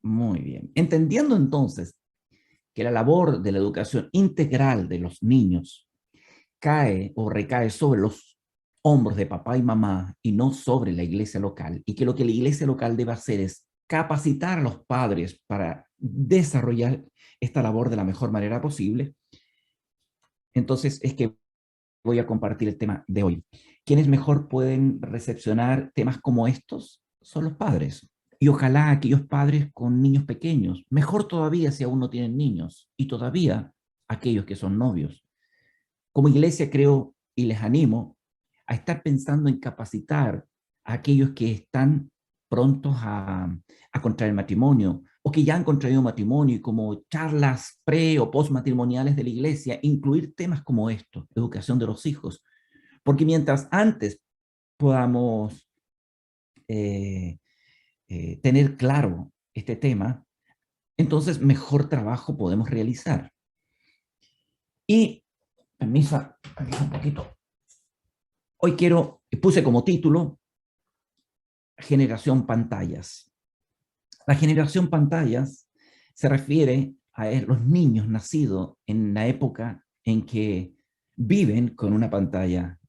Muy bien. Entendiendo entonces que la labor de la educación integral de los niños cae o recae sobre los hombros de papá y mamá y no sobre la iglesia local, y que lo que la iglesia local debe hacer es capacitar a los padres para desarrollar esta labor de la mejor manera posible, entonces es que voy a compartir el tema de hoy. ¿Quiénes mejor pueden recepcionar temas como estos? Son los padres. Y ojalá aquellos padres con niños pequeños, mejor todavía si aún no tienen niños, y todavía aquellos que son novios. Como iglesia creo y les animo a estar pensando en capacitar a aquellos que están prontos a contraer matrimonio o que ya han contraído matrimonio, y como charlas pre o post matrimoniales de la iglesia, incluir temas como esto, educación de los hijos. Porque mientras antes podamos eh, tener claro este tema, entonces mejor trabajo podemos realizar. Y, permiso un poquito. Hoy puse como título, generación pantallas. La generación pantallas se refiere a los niños nacidos en la época en que viven con una pantalla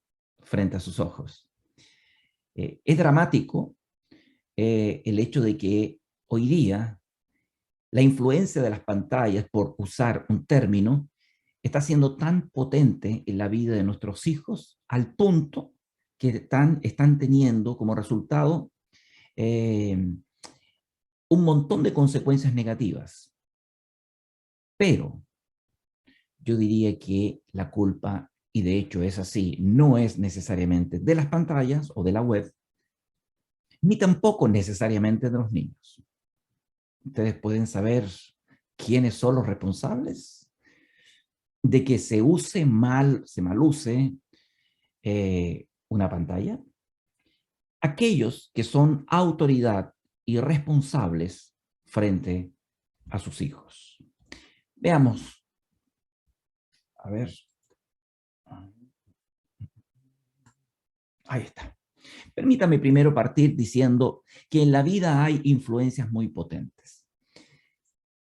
frente a sus ojos. Es dramático el hecho de que hoy día la influencia de las pantallas, por usar un término, está siendo tan potente en la vida de nuestros hijos al punto que están teniendo como resultado eh, un montón de consecuencias negativas. Pero yo diría que la culpa, y de hecho es así, no es necesariamente de las pantallas o de la web, ni tampoco necesariamente de los niños. Ustedes pueden saber quiénes son los responsables de que se use mal, se maluse una pantalla. Aquellos que son autoridad y responsables frente a sus hijos. Veamos. A ver. Ahí está. Permítame primero partir diciendo que en la vida hay influencias muy potentes.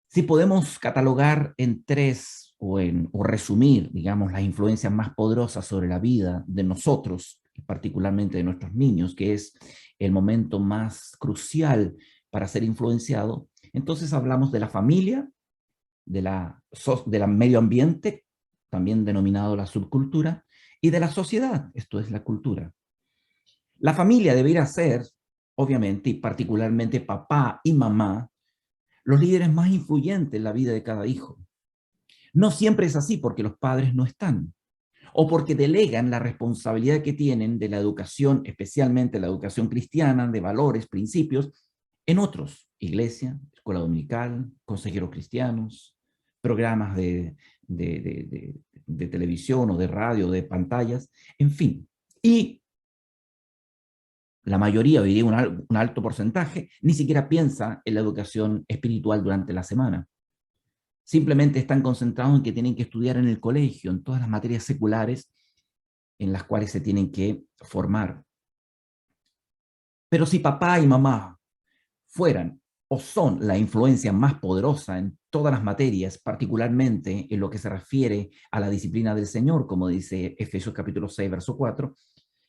Si podemos catalogar en tres o resumir, digamos, las influencias más poderosas sobre la vida de nosotros, particularmente de nuestros niños, que es el momento más crucial para ser influenciado, entonces hablamos de la familia, de la medio ambiente, también denominado la subcultura, y de la sociedad, esto es la cultura. La familia debería ser, obviamente, y particularmente papá y mamá, los líderes más influyentes en la vida de cada hijo. No siempre es así porque los padres no están, o porque delegan la responsabilidad que tienen de la educación, especialmente la educación cristiana, de valores, principios, en otros, iglesia, escuela dominical, consejeros cristianos, programas de televisión o de radio, de pantallas, en fin. Y la mayoría, hoy día un alto porcentaje, ni siquiera piensa en la educación espiritual durante la semana. Simplemente están concentrados en que tienen que estudiar en el colegio, en todas las materias seculares en las cuales se tienen que formar. Pero si papá y mamá fueran o son la influencia más poderosa en todas las materias, particularmente en lo que se refiere a la disciplina del Señor, como dice Efesios capítulo 6, verso 4,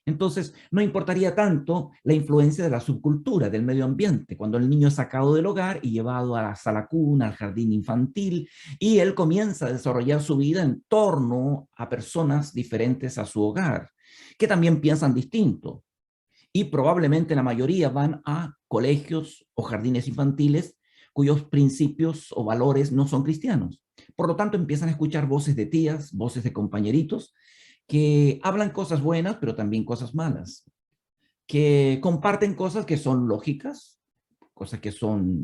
entonces no importaría tanto la influencia de la subcultura, del medio ambiente, cuando el niño es sacado del hogar y llevado a la sala cuna, al jardín infantil, y él comienza a desarrollar su vida en torno a personas diferentes a su hogar, que también piensan distinto. Y probablemente la mayoría van a colegios o jardines infantiles cuyos principios o valores no son cristianos. Por lo tanto, empiezan a escuchar voces de tías, voces de compañeritos, que hablan cosas buenas, pero también cosas malas, que comparten cosas que son lógicas, cosas que son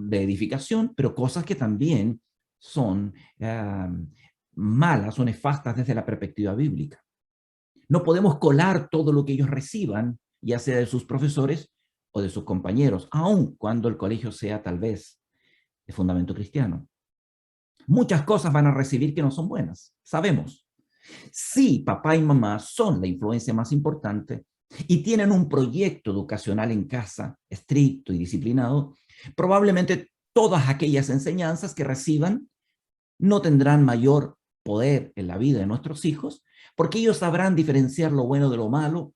de edificación, pero cosas que también son malas o nefastas desde la perspectiva bíblica. No podemos colar todo lo que ellos reciban, ya sea de sus profesores o de sus compañeros, aun cuando el colegio sea tal vez de fundamento cristiano. Muchas cosas van a recibir que no son buenas, sabemos. Si papá y mamá son la influencia más importante y tienen un proyecto educacional en casa estricto y disciplinado, probablemente todas aquellas enseñanzas que reciban no tendrán mayor poder en la vida de nuestros hijos, porque ellos sabrán diferenciar lo bueno de lo malo,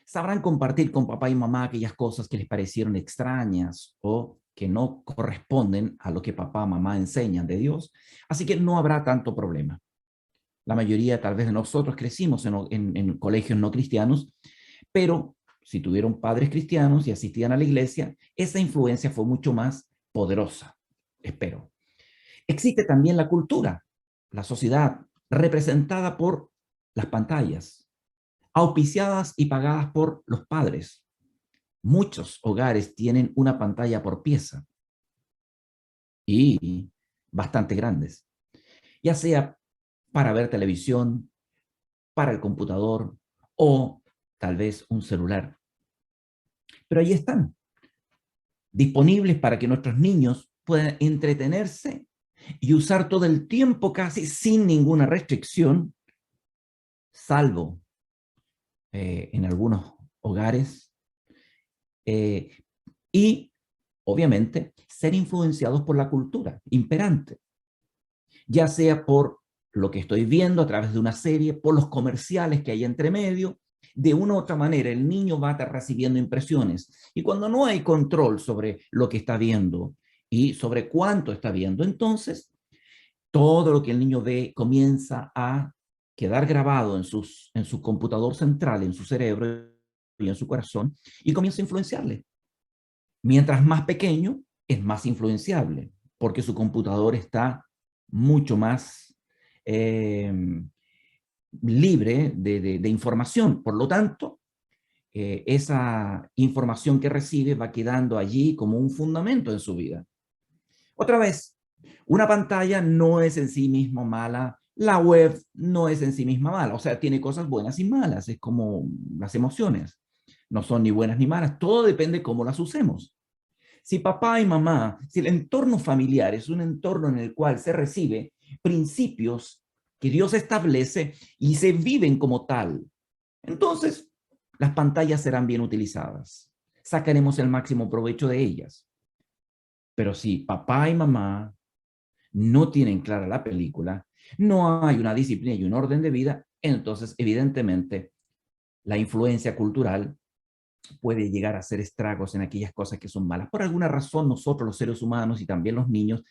sabrán compartir con papá y mamá aquellas cosas que les parecieron extrañas o que no corresponden a lo que papá y mamá enseñan de Dios, así que no habrá tanto problema. La mayoría tal vez de nosotros crecimos en colegios no cristianos, pero si tuvieron padres cristianos y asistían a la iglesia, esa influencia fue mucho más poderosa, espero. Existe también la cultura, la sociedad, representada por las pantallas, auspiciadas y pagadas por los padres. Muchos hogares tienen una pantalla por pieza y bastante grandes, ya sea para ver televisión, para el computador o tal vez un celular. Pero ahí están, disponibles para que nuestros niños puedan entretenerse y usar todo el tiempo casi sin ninguna restricción, salvo en algunos hogares, eh, y obviamente ser influenciados por la cultura imperante, ya sea por lo que estoy viendo a través de una serie, por los comerciales que hay entre medio. De una u otra manera, el niño va a estar recibiendo impresiones. Y cuando no hay control sobre lo que está viendo y sobre cuánto está viendo, entonces todo lo que el niño ve comienza a quedar grabado en su computador central, en su cerebro y en su corazón, y comienza a influenciarle. Mientras más pequeño, es más influenciable, porque su computador está mucho más eh, libre de información. Por lo tanto, esa información que recibe va quedando allí como un fundamento en su vida. Otra vez, una pantalla no es en sí misma mala, la web no es en sí misma mala, o sea, tiene cosas buenas y malas, es como las emociones, no son ni buenas ni malas, todo depende cómo las usemos. Si papá y mamá, si el entorno familiar es un entorno en el cual se recibe principios que Dios establece y se viven como tal, entonces las pantallas serán bien utilizadas. Sacaremos el máximo provecho de ellas. Pero si papá y mamá no tienen clara la película, no hay una disciplina y un orden de vida, entonces evidentemente la influencia cultural puede llegar a hacer estragos en aquellas cosas que son malas. Por alguna razón, nosotros los seres humanos y también los niños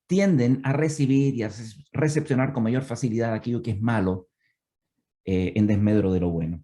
tienden a recibir y a recepcionar con mayor facilidad aquello que es malo en desmedro de lo bueno.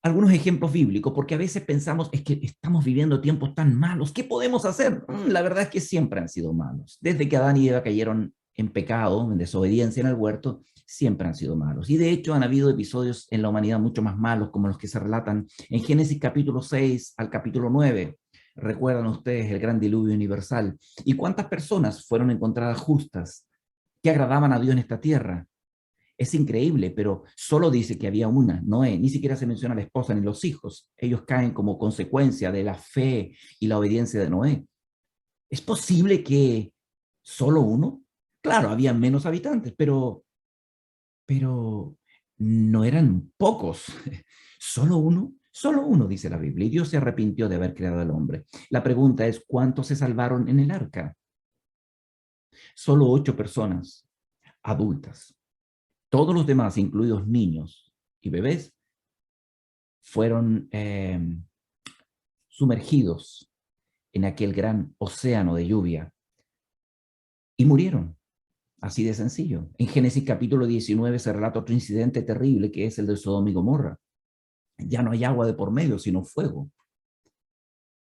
Algunos ejemplos bíblicos, porque a veces pensamos, es que estamos viviendo tiempos tan malos, ¿qué podemos hacer? La verdad es que siempre han sido malos. Desde que Adán y Eva cayeron en pecado, en desobediencia en el huerto, siempre han sido malos. Y de hecho han habido episodios en la humanidad mucho más malos, como los que se relatan en Génesis capítulo 6 al capítulo 9. Recuerdan ustedes el gran diluvio universal. ¿Y cuántas personas fueron encontradas justas que agradaban a Dios en esta tierra? Es increíble, pero solo dice que había una, Noé, ni siquiera se menciona a la esposa ni los hijos. Ellos caen como consecuencia de la fe y la obediencia de Noé. ¿Es posible que solo uno? Claro, había menos habitantes, pero no eran pocos. Solo uno, dice la Biblia, y Dios se arrepintió de haber creado al hombre. La pregunta es, ¿cuántos se salvaron en el arca? Solo 8 personas adultas. Todos los demás, incluidos niños y bebés, fueron sumergidos en aquel gran océano de lluvia y murieron, así de sencillo. En Génesis capítulo 19 se relata otro incidente terrible que es el de Sodoma y Gomorra. Ya no hay agua de por medio, sino fuego.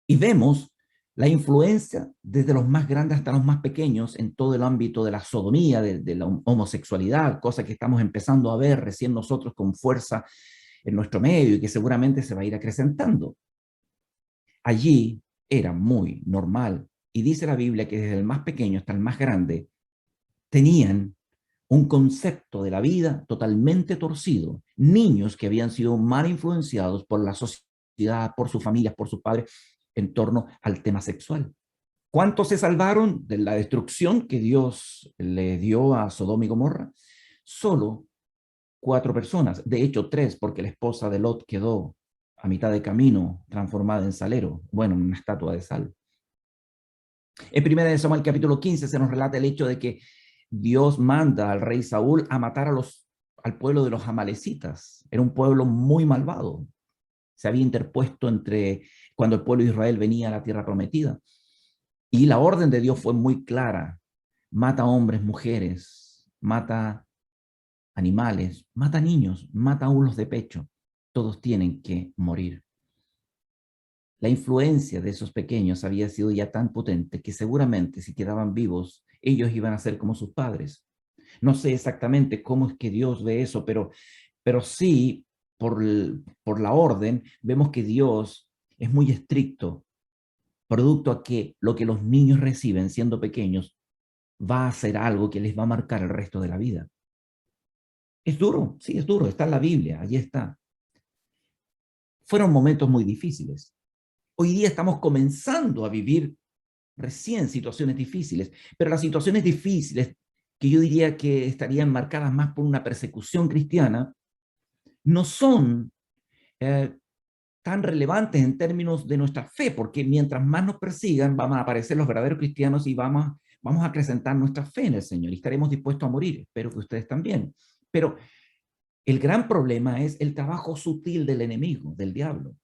Y vemos la influencia desde los más grandes hasta los más pequeños en todo el ámbito de la sodomía, de la homosexualidad, cosa que estamos empezando a ver recién nosotros con fuerza en nuestro medio y que seguramente se va a ir acrecentando. Allí era muy normal. Y dice la Biblia que desde el más pequeño hasta el más grande tenían un concepto de la vida totalmente torcido. Niños que habían sido mal influenciados por la sociedad, por sus familias, por sus padres, en torno al tema sexual. ¿Cuántos se salvaron de la destrucción que Dios le dio a Sodoma y Gomorra? Solo 4 personas, de hecho 3, porque la esposa de Lot quedó a mitad de camino transformada en salero, bueno, en una estatua de sal. En 1 Samuel capítulo 15 se nos relata el hecho de que Dios manda al rey Saúl a matar al pueblo de los amalecitas. Era un pueblo muy malvado. Se había interpuesto cuando el pueblo de Israel venía a la tierra prometida. Y la orden de Dios fue muy clara. Mata hombres, mujeres, mata animales, mata niños, mata úlos de pecho. Todos tienen que morir. La influencia de esos pequeños había sido ya tan potente que seguramente si quedaban vivos, ellos iban a ser como sus padres. No sé exactamente cómo es que Dios ve eso, pero sí, por la orden, vemos que Dios es muy estricto, producto a que lo que los niños reciben siendo pequeños va a ser algo que les va a marcar el resto de la vida. Es duro, sí, es duro, está en la Biblia, allí está. Fueron momentos muy difíciles. Hoy día estamos comenzando a vivir recién situaciones difíciles, pero las situaciones difíciles, que yo diría que estarían marcadas más por una persecución cristiana, no son eh, tan relevantes en términos de nuestra fe, porque mientras más nos persigan, vamos a aparecer los verdaderos cristianos y vamos a acrecentar nuestra fe en el Señor y estaremos dispuestos a morir. Espero que ustedes también. Pero el gran problema es el trabajo sutil del enemigo, del diablo.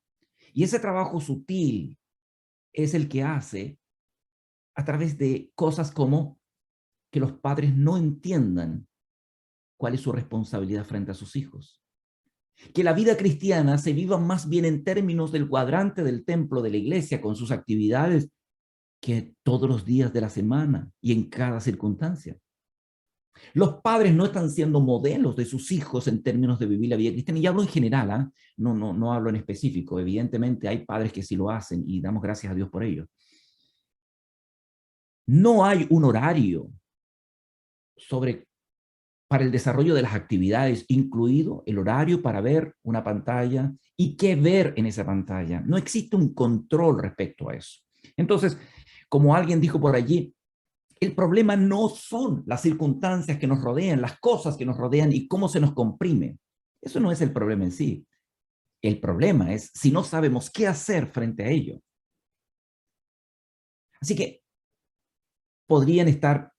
Y ese trabajo sutil es el que hace a través de cosas como que los padres no entiendan cuál es su responsabilidad frente a sus hijos. Que la vida cristiana se viva más bien en términos del cuadrante del templo de la iglesia con sus actividades que todos los días de la semana y en cada circunstancia. Los padres no están siendo modelos de sus hijos en términos de vivir la vida cristiana, y hablo en general, no hablo en específico. Evidentemente hay padres que sí lo hacen y damos gracias a Dios por ello. No hay un horario para el desarrollo de las actividades, incluido el horario para ver una pantalla y qué ver en esa pantalla. No existe un control respecto a eso. Entonces, como alguien dijo por allí, el problema no son las circunstancias que nos rodean, las cosas que nos rodean y cómo se nos comprime. Eso no es el problema en sí. El problema es si no sabemos qué hacer frente a ello. Así que podrían estar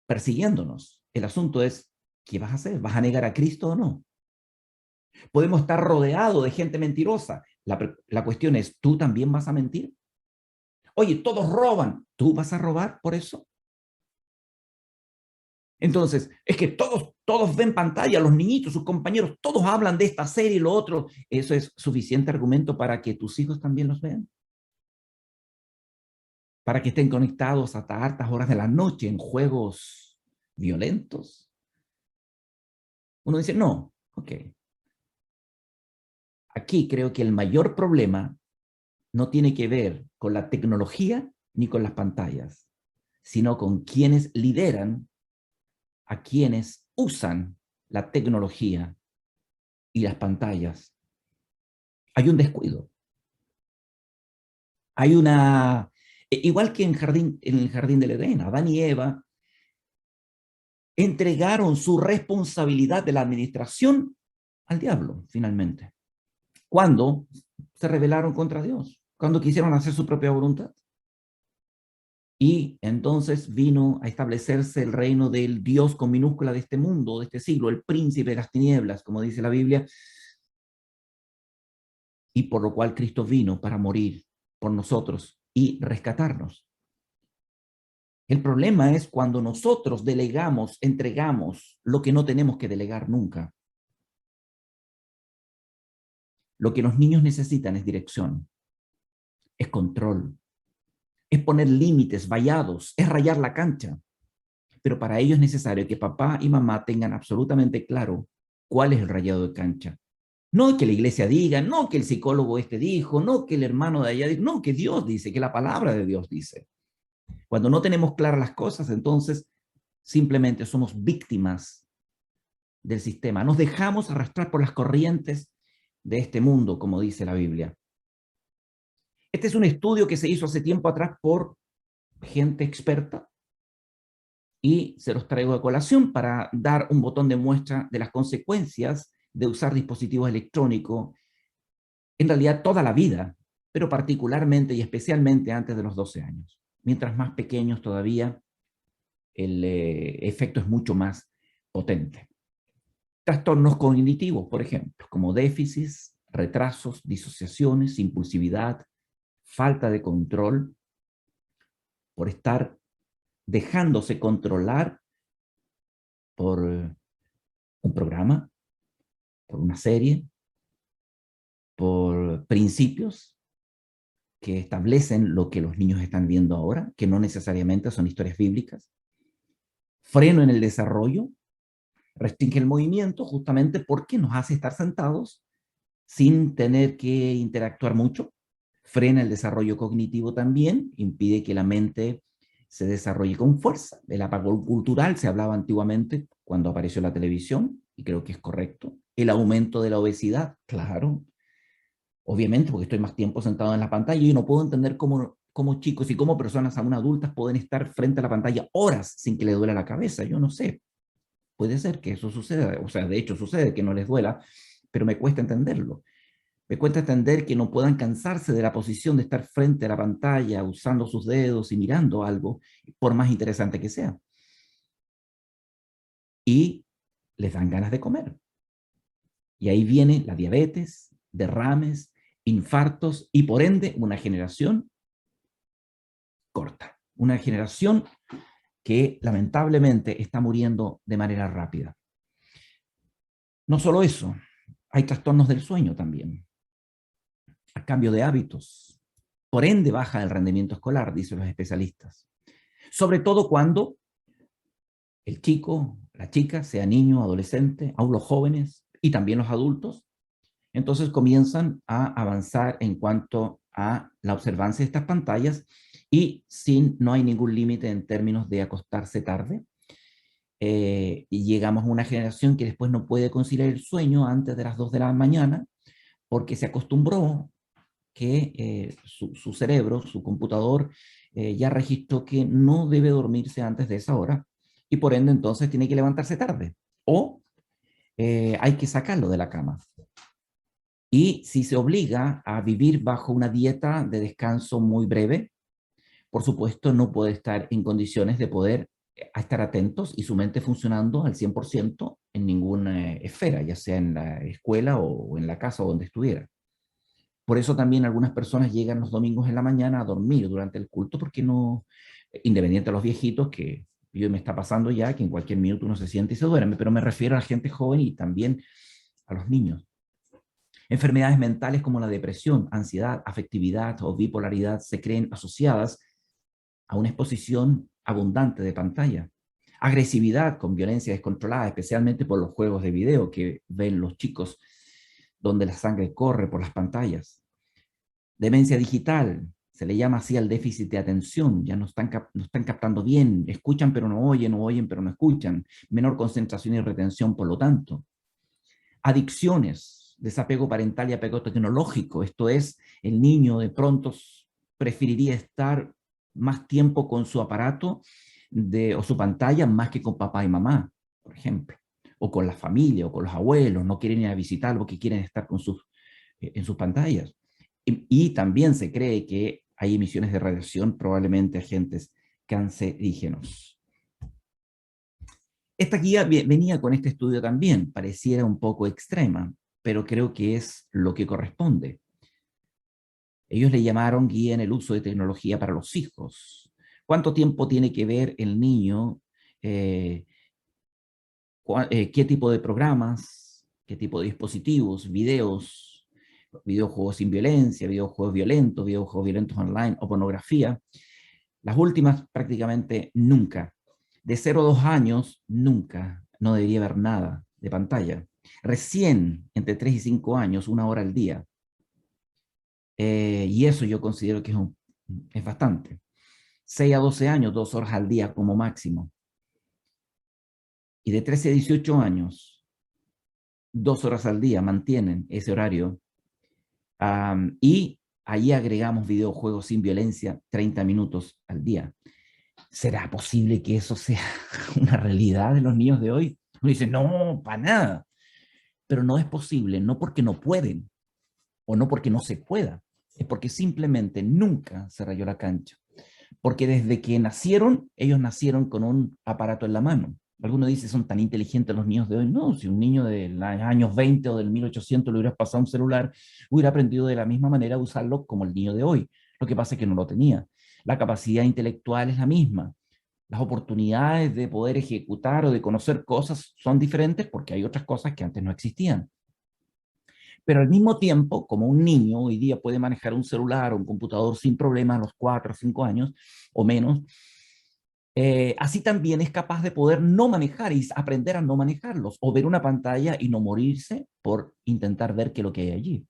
persiguiéndonos. El asunto es, ¿qué vas a hacer? ¿Vas a negar a Cristo o no? Podemos estar rodeados de gente mentirosa. La cuestión es, ¿tú también vas a mentir? Oye, todos roban. ¿Tú vas a robar por eso? Entonces, es que todos ven pantalla, los niñitos, sus compañeros, todos hablan de esta serie y lo otro. ¿Eso es suficiente argumento para que tus hijos también los vean? Para que estén conectados hasta altas horas de la noche en juegos violentos. Uno dice, no, ok. Aquí creo que el mayor problema no tiene que ver con la tecnología ni con las pantallas, sino con quienes lideran a quienes usan la tecnología y las pantallas. Hay un descuido. Hay igual que en el jardín del Edén, Adán y Eva entregaron su responsabilidad de la administración al diablo, finalmente, cuando se rebelaron contra Dios, cuando quisieron hacer su propia voluntad. Y entonces vino a establecerse el reino del Dios con minúscula de este mundo, de este siglo, el príncipe de las tinieblas, como dice la Biblia, y por lo cual Cristo vino para morir por nosotros y rescatarnos. El problema es cuando nosotros delegamos, entregamos lo que no tenemos que delegar nunca. Lo que los niños necesitan es dirección, es control, es poner límites vallados, es rayar la cancha. Pero para ello es necesario que papá y mamá tengan absolutamente claro cuál es el rayado de cancha. No que la iglesia diga, no que el psicólogo este dijo, no que el hermano de allá dijo, no, que Dios dice, que la palabra de Dios dice. Cuando no tenemos claras las cosas, entonces simplemente somos víctimas del sistema. Nos dejamos arrastrar por las corrientes de este mundo, como dice la Biblia. Este es un estudio que se hizo hace tiempo atrás por gente experta y se los traigo a colación para dar un botón de muestra de las consecuencias de usar dispositivos electrónicos en realidad toda la vida, pero particularmente y especialmente antes de los 12 años. mientras más pequeños todavía, el efecto es mucho más potente. Trastornos cognitivos, por ejemplo, como déficits, retrasos, disociaciones, impulsividad, falta de control, por estar dejándose controlar por un programa, por una serie, por principios que establecen lo que los niños están viendo ahora, que no necesariamente son historias bíblicas. Freno en el desarrollo, restringe el movimiento justamente porque nos hace estar sentados sin tener que interactuar mucho. Frena el desarrollo cognitivo también, impide que la mente se desarrolle con fuerza. El apagón cultural se hablaba antiguamente cuando apareció la televisión, y creo que es correcto. El aumento de la obesidad, claro, obviamente, porque estoy más tiempo sentado en la pantalla y no puedo entender cómo chicos y cómo personas aún adultas pueden estar frente a la pantalla horas sin que les duela la cabeza. Yo no sé. Puede ser que eso suceda, o sea, de hecho sucede que no les duela, pero me cuesta entenderlo. Me cuesta entender que no puedan cansarse de la posición de estar frente a la pantalla, usando sus dedos y mirando algo, por más interesante que sea. Y les dan ganas de comer. Y ahí viene la diabetes, derrames, infartos y por ende una generación corta. Una generación que lamentablemente está muriendo de manera rápida. No solo eso, hay trastornos del sueño también, a cambio de hábitos. Por ende baja el rendimiento escolar, dicen los especialistas. Sobre todo cuando el chico, la chica, sea niño, adolescente, aún los jóvenes y también los adultos, entonces comienzan a avanzar en cuanto a la observancia de estas pantallas y no hay ningún límite en términos de acostarse tarde. Y llegamos a una generación que después no puede conciliar el sueño antes de las 2 de la mañana porque se acostumbró que su cerebro, su computador, ya registró que no debe dormirse antes de esa hora y por ende entonces tiene que levantarse tarde o hay que sacarlo de la cama. Y si se obliga a vivir bajo una dieta de descanso muy breve, por supuesto no puede estar en condiciones de poder estar atentos y su mente funcionando al 100% en ninguna esfera, ya sea en la escuela o en la casa o donde estuviera. Por eso también algunas personas llegan los domingos en la mañana a dormir durante el culto, porque no, independiente de los viejitos, que yo me está pasando ya, que en cualquier minuto uno se siente y se duerme, pero me refiero a la gente joven y también a los niños. Enfermedades mentales como la depresión, ansiedad, afectividad o bipolaridad se creen asociadas a una exposición abundante de pantalla. Agresividad con violencia descontrolada, especialmente por los juegos de video que ven los chicos, donde la sangre corre por las pantallas. Demencia digital, se le llama así al déficit de atención, ya no están captando bien, escuchan pero no oyen pero no escuchan, menor concentración y retención por lo tanto. Adicciones, desapego parental y apego tecnológico, esto es, el niño de pronto preferiría estar más tiempo con su aparato o su pantalla más que con papá y mamá, por ejemplo, o con la familia, o con los abuelos, no quieren ir a visitar porque quieren estar en sus pantallas. Y también se cree que hay emisiones de radiación, probablemente agentes cancerígenos. Esta guía venía con este estudio también, pareciera un poco extrema, pero creo que es lo que corresponde. Ellos le llamaron guía en el uso de tecnología para los hijos. ¿Cuánto tiempo tiene que ver el niño? ¿Qué tipo de programas? ¿Qué tipo de dispositivos? Videos, videojuegos sin violencia, videojuegos violentos online o pornografía. Las últimas prácticamente nunca. De 0 a 2 años, nunca. No debería haber nada de pantalla. Recién, entre 3 y 5 años, 1 hora al día. Y eso yo considero que es bastante. 6 a 12 años, 2 horas al día como máximo. Y de 13 a 18 años, 2 horas al día mantienen ese horario. Y ahí agregamos videojuegos sin violencia, 30 minutos al día. ¿Será posible que eso sea una realidad de los niños de hoy? Uno dice, no, para nada. Pero no es posible, no porque no pueden, o no porque no se pueda, es porque simplemente nunca se rayó la cancha. porque desde que nacieron, ellos nacieron con un aparato en la mano. Algunos dicen, son tan inteligentes los niños de hoy. No, si un niño de los años 20 o del 1800 le hubieras pasado un celular, hubiera aprendido de la misma manera a usarlo como el niño de hoy. Lo que pasa es que no lo tenía. La capacidad intelectual es la misma. Las oportunidades de poder ejecutar o de conocer cosas son diferentes porque hay otras cosas que antes no existían. Pero al mismo tiempo, como un niño hoy día puede manejar un celular o un computador sin problema a los 4 o 5 años o menos, así también es capaz de poder no manejar y aprender a no manejarlos, o ver una pantalla y no morirse por intentar ver qué es lo que hay allí.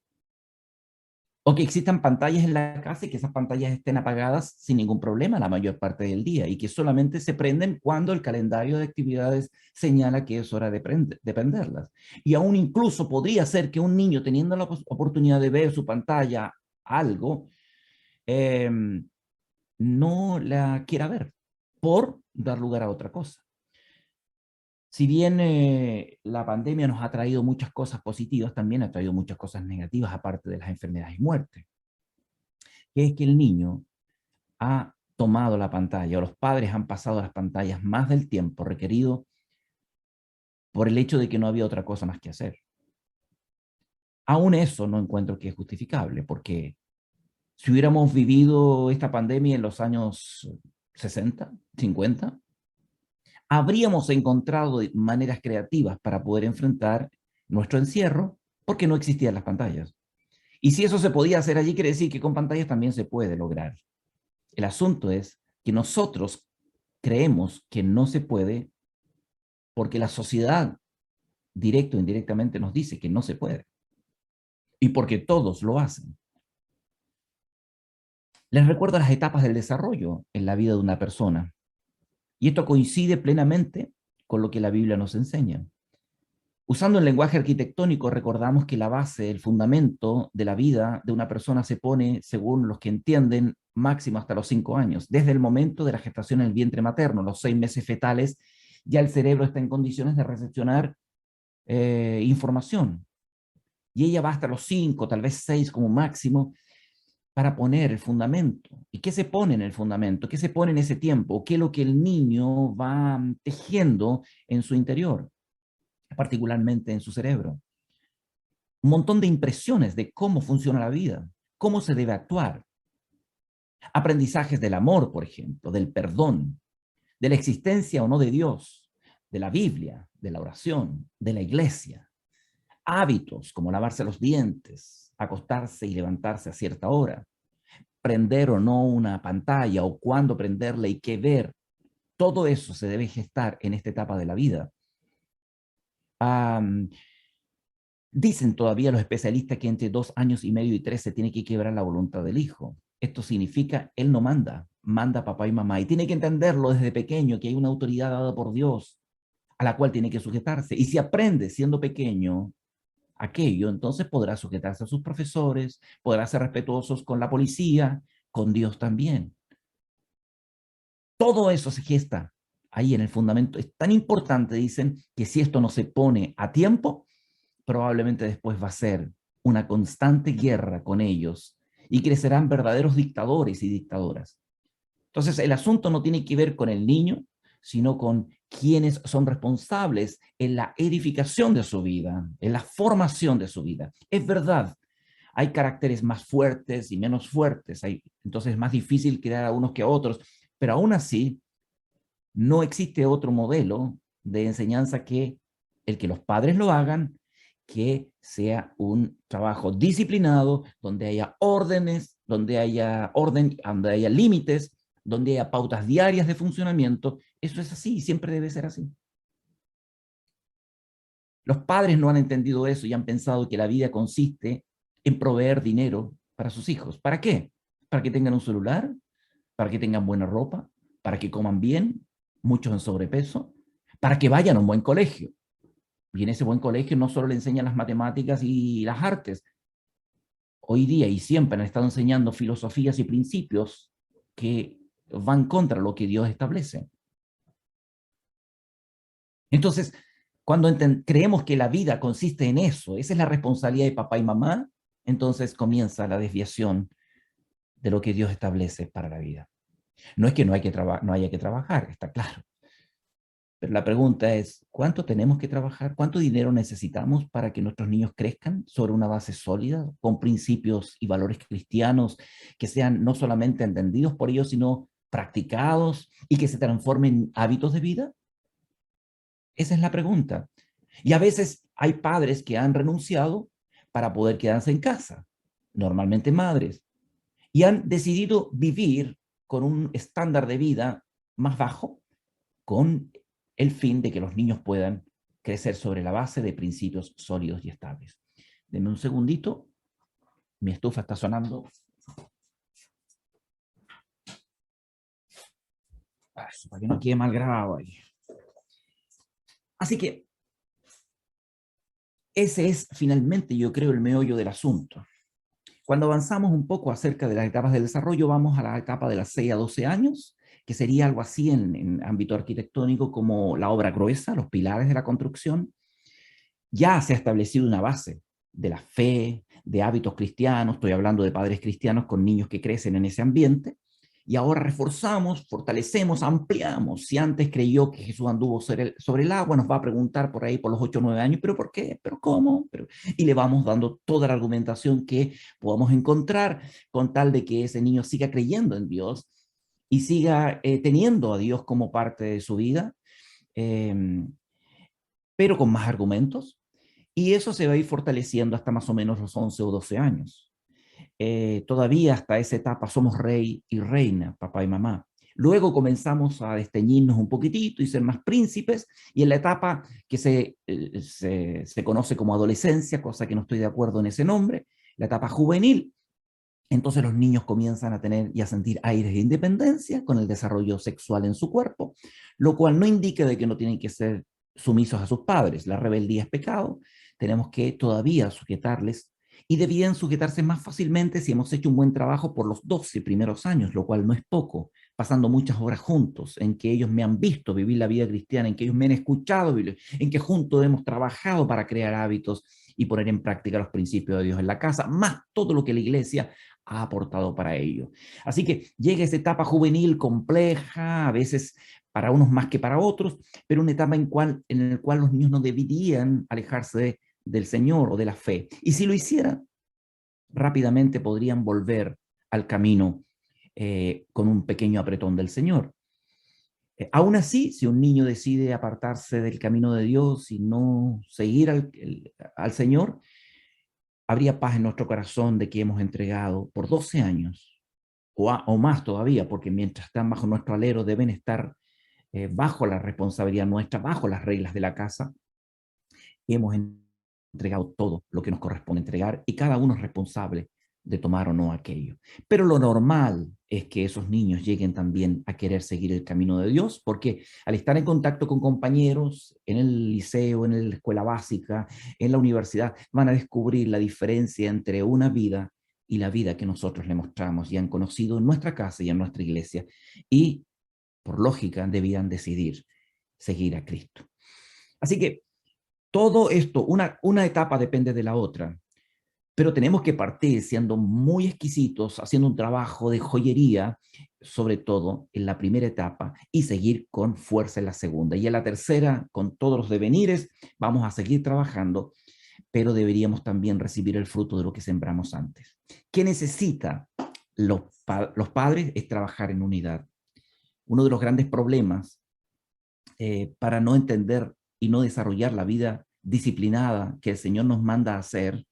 O que existan pantallas en la casa y que esas pantallas estén apagadas sin ningún problema la mayor parte del día y que solamente se prenden cuando el calendario de actividades señala que es hora de prenderlas. Y aún incluso podría ser que un niño teniendo la oportunidad de ver su pantalla algo, eh, no la quiera ver por dar lugar a otra cosa. Si bien la pandemia nos ha traído muchas cosas positivas, también ha traído muchas cosas negativas, aparte de las enfermedades y muertes, que es que el niño ha tomado la pantalla, o los padres han pasado las pantallas más del tiempo requerido por el hecho de que no había otra cosa más que hacer. Aún eso no encuentro que es justificable, porque si hubiéramos vivido esta pandemia en los años 60, 50, habríamos encontrado maneras creativas para poder enfrentar nuestro encierro porque no existían las pantallas. Y si eso se podía hacer allí, quiere decir que con pantallas también se puede lograr. El asunto es que nosotros creemos que no se puede porque la sociedad, directo o indirectamente, nos dice que no se puede. Y porque todos lo hacen. Les recuerdo las etapas del desarrollo en la vida de una persona. Y esto coincide plenamente con lo que la Biblia nos enseña. Usando el lenguaje arquitectónico, recordamos que la base, el fundamento de la vida de una persona se pone, según los que entienden, máximo hasta los 5 años. Desde el momento de la gestación en el vientre materno, los 6 meses fetales, ya el cerebro está en condiciones de recepcionar información. Y ella va hasta los 5, tal vez 6 como máximo, para poner el fundamento. ¿Y qué se pone en el fundamento? ¿Qué se pone en ese tiempo? ¿Qué es lo que el niño va tejiendo en su interior, particularmente en su cerebro? Un montón de impresiones de cómo funciona la vida, cómo se debe actuar. Aprendizajes del amor, por ejemplo, del perdón, de la existencia o no de Dios, de la Biblia, de la oración, de la iglesia. Hábitos como lavarse los dientes, acostarse y levantarse a cierta hora, prender o no una pantalla o cuándo prenderla y qué ver. Todo eso se debe gestar en esta etapa de la vida. Dicen todavía los especialistas que entre 2 años y medio y 3 se tiene que quebrar la voluntad del hijo. Esto significa, él no manda, manda papá y mamá. Y tiene que entenderlo desde pequeño, que hay una autoridad dada por Dios a la cual tiene que sujetarse. Y si aprende siendo pequeño aquello, entonces podrá sujetarse a sus profesores, podrá ser respetuosos con la policía, con Dios también. Todo eso se gesta ahí en el fundamento. Es tan importante, dicen, que si esto no se pone a tiempo, probablemente después va a ser una constante guerra con ellos y crecerán verdaderos dictadores y dictadoras. Entonces, el asunto no tiene que ver con el niño, sino con quienes son responsables en la edificación de su vida, en la formación de su vida. Es verdad, hay caracteres más fuertes y menos fuertes, entonces es más difícil crear a unos que a otros, pero aún así no existe otro modelo de enseñanza que el que los padres lo hagan, que sea un trabajo disciplinado, donde haya órdenes, donde haya orden, donde haya límites, donde haya pautas diarias de funcionamiento. Eso es así, siempre debe ser así. Los padres no han entendido eso y han pensado que la vida consiste en proveer dinero para sus hijos. ¿Para qué? Para que tengan un celular, para que tengan buena ropa, para que coman bien, muchos en sobrepeso, para que vayan a un buen colegio. Y en ese buen colegio no solo le enseñan las matemáticas y las artes. Hoy día y siempre han estado enseñando filosofías y principios que van contra lo que Dios establece. Entonces, cuando creemos que la vida consiste en eso, esa es la responsabilidad de papá y mamá, entonces comienza la desviación de lo que Dios establece para la vida. No es que no haya que trabajar, está claro. Pero la pregunta es, ¿cuánto tenemos que trabajar? ¿Cuánto dinero necesitamos para que nuestros niños crezcan sobre una base sólida, con principios y valores cristianos que sean no solamente entendidos por ellos, sino practicados y que se transformen en hábitos de vida? Esa es la pregunta. Y a veces hay padres que han renunciado para poder quedarse en casa, normalmente madres, y han decidido vivir con un estándar de vida más bajo, con el fin de que los niños puedan crecer sobre la base de principios sólidos y estables. Denme un segundito, mi estufa está sonando. Para que no quede mal grabado ahí. Así que ese es finalmente, yo creo, el meollo del asunto. Cuando avanzamos un poco acerca de las etapas del desarrollo, vamos a la etapa de las 6 a 12 años, que sería algo así en ámbito arquitectónico como la obra gruesa, los pilares de la construcción. Ya se ha establecido una base de la fe, de hábitos cristianos, estoy hablando de padres cristianos con niños que crecen en ese ambiente, y ahora reforzamos, fortalecemos, ampliamos. Si antes creyó que Jesús anduvo sobre el agua, nos va a preguntar por ahí por los 8 o 9 años, ¿pero por qué? ¿Pero cómo? Y le vamos dando toda la argumentación que podamos encontrar con tal de que ese niño siga creyendo en Dios y siga teniendo a Dios como parte de su vida, eh, pero con más argumentos. Y eso se va a ir fortaleciendo hasta más o menos los 11 o 12 años. Todavía hasta esa etapa somos rey y reina, papá y mamá. Luego comenzamos a desteñirnos un poquitito y ser más príncipes, y en la etapa que se conoce como adolescencia, cosa que no estoy de acuerdo en ese nombre, la etapa juvenil, entonces los niños comienzan a tener y a sentir aires de independencia con el desarrollo sexual en su cuerpo, lo cual no indica de que no tienen que ser sumisos a sus padres. La rebeldía es pecado, tenemos que todavía sujetarles y debían sujetarse más fácilmente si hemos hecho un buen trabajo por los 12 primeros años, lo cual no es poco, pasando muchas horas juntos, en que ellos me han visto vivir la vida cristiana, en que ellos me han escuchado, en que juntos hemos trabajado para crear hábitos y poner en práctica los principios de Dios en la casa, más todo lo que la iglesia ha aportado para ello. Así que llega esa etapa juvenil compleja, a veces para unos más que para otros, pero una etapa en la cual los niños no deberían alejarse del Señor o de la fe. Y si lo hicieran, rápidamente podrían volver al camino con un pequeño apretón del Señor. Aún así, si un niño decide apartarse del camino de Dios y no seguir al Señor, habría paz en nuestro corazón de que hemos entregado por 12 años o más todavía, porque mientras están bajo nuestro alero deben estar bajo la responsabilidad nuestra, bajo las reglas de la casa. Hemos entregado todo lo que nos corresponde entregar y cada uno es responsable de tomar o no aquello. Pero lo normal es que esos niños lleguen también a querer seguir el camino de Dios, porque al estar en contacto con compañeros en el liceo, en la escuela básica, en la universidad, van a descubrir la diferencia entre una vida y la vida que nosotros le mostramos y han conocido en nuestra casa y en nuestra iglesia. Y, por lógica, debían decidir seguir a Cristo. Así que todo esto, una etapa depende de la otra, pero tenemos que partir siendo muy exquisitos, haciendo un trabajo de joyería, sobre todo en la primera etapa, y seguir con fuerza en la segunda. Y en la tercera, con todos los devenires, vamos a seguir trabajando, pero deberíamos también recibir el fruto de lo que sembramos antes. ¿Qué necesita los padres? Es trabajar en unidad. Uno de los grandes problemas para no entender y no desarrollar la vida disciplinada que el Señor nos manda a hacer,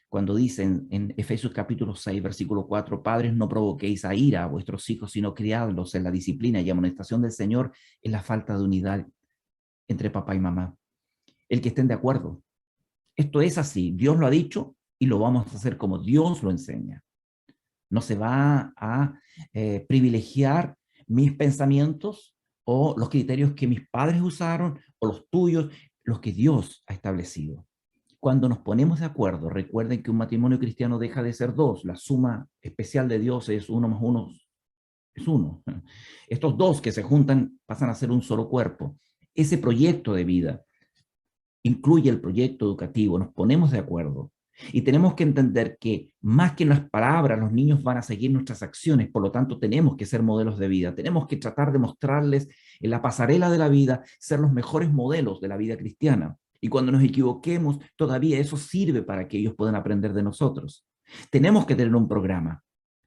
cuando dicen en Efesios capítulo 6, versículo 4, padres, no provoquéis a ira a vuestros hijos, sino criadlos en la disciplina y amonestación del Señor, es la falta de unidad entre papá y mamá. El que estén de acuerdo. Esto es así, Dios lo ha dicho y lo vamos a hacer como Dios lo enseña. No se va a privilegiar mis pensamientos o los criterios que mis padres usaron o los tuyos, los que Dios ha establecido. Cuando nos ponemos de acuerdo, recuerden que un matrimonio cristiano deja de ser dos, la suma especial de Dios es 1 más 1 es 1. Estos dos que se juntan pasan a ser un solo cuerpo. Ese proyecto de vida incluye el proyecto educativo, nos ponemos de acuerdo Y tenemos que entender que más que las palabras, los niños van a seguir nuestras acciones, por lo tanto tenemos que ser modelos de vida, tenemos que tratar de mostrarles en la pasarela de la vida, ser los mejores modelos de la vida cristiana. Y cuando nos equivoquemos, todavía eso sirve para que ellos puedan aprender de nosotros. Tenemos que tener un programa,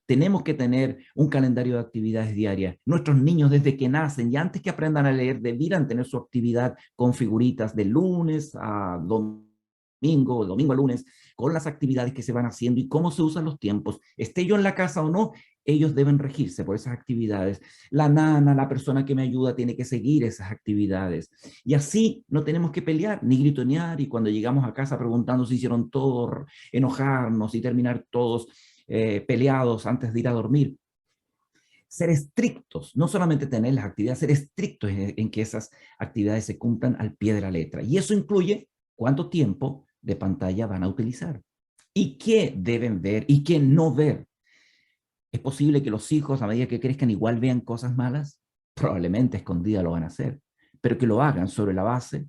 tenemos que tener un calendario de actividades diarias. Nuestros niños desde que nacen y antes que aprendan a leer debieran tener su actividad con figuritas de lunes a domingo, domingo a lunes, con las actividades que se van haciendo y cómo se usan los tiempos. Esté yo en la casa o no, ellos deben regirse por esas actividades. La nana, la persona que me ayuda, tiene que seguir esas actividades. Y así no tenemos que pelear ni gritonear y cuando llegamos a casa preguntando si hicieron todo, enojarnos y terminar todos peleados antes de ir a dormir. Ser estrictos, no solamente tener las actividades, ser estrictos en que esas actividades se cumplan al pie de la letra. Y eso incluye cuánto tiempo de pantalla van a utilizar y qué deben ver y qué no ver. ¿Es posible que los hijos, a medida que crezcan, igual vean cosas malas? Probablemente escondidas lo van a hacer, pero que lo hagan sobre la base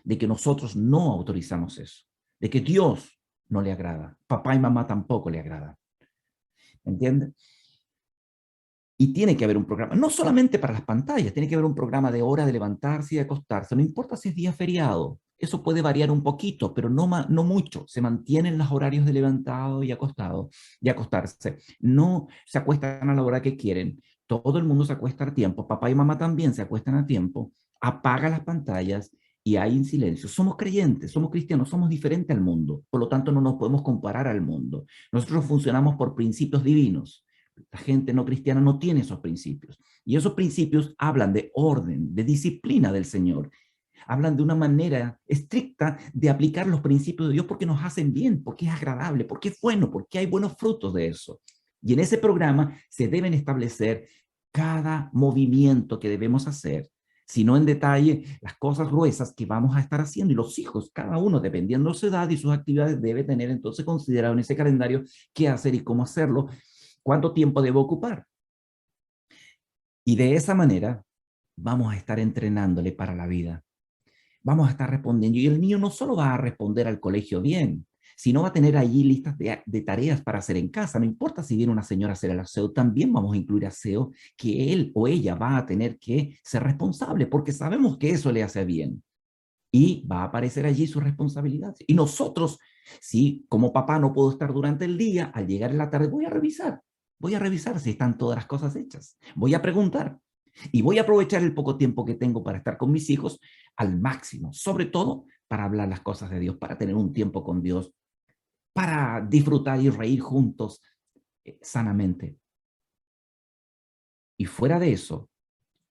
de que nosotros no autorizamos eso, de que Dios no le agrada, papá y mamá tampoco le agrada. ¿Entiendes? Y tiene que haber un programa, no solamente para las pantallas, tiene que haber un programa de hora de levantarse y de acostarse. No importa si es día feriado, eso puede variar un poquito, pero no mucho. Se mantienen los horarios de levantado y acostado y acostarse. No se acuestan a la hora que quieren. Todo el mundo se acuesta a tiempo. Papá y mamá también se acuestan a tiempo. Apaga las pantallas y hay en silencio. Somos creyentes, somos cristianos, somos diferentes al mundo. Por lo tanto, no nos podemos comparar al mundo. Nosotros funcionamos por principios divinos. La gente no cristiana no tiene esos principios. Y esos principios hablan de orden, de disciplina del Señor. Hablan de una manera estricta de aplicar los principios de Dios porque nos hacen bien, porque es agradable, porque es bueno, porque hay buenos frutos de eso. Y en ese programa se deben establecer cada movimiento que debemos hacer, sino en detalle las cosas gruesas que vamos a estar haciendo. Y los hijos, cada uno, dependiendo de su edad y sus actividades, debe tener entonces considerado en ese calendario qué hacer y cómo hacerlo, cuánto tiempo debo ocupar. Y de esa manera vamos a estar entrenándole para la vida. Vamos a estar respondiendo. Y el niño no solo va a responder al colegio bien, sino va a tener allí listas de tareas para hacer en casa. No importa si viene una señora a hacer el aseo, también vamos a incluir aseo que él o ella va a tener que ser responsable, porque sabemos que eso le hace bien. Y va a aparecer allí su responsabilidad. Y nosotros, si como papá no puedo estar durante el día, al llegar en la tarde voy a revisar si están todas las cosas hechas, voy a preguntar y voy a aprovechar el poco tiempo que tengo para estar con mis hijos al máximo, sobre todo para hablar las cosas de Dios, para tener un tiempo con Dios, para disfrutar y reír juntos sanamente. Y fuera de eso,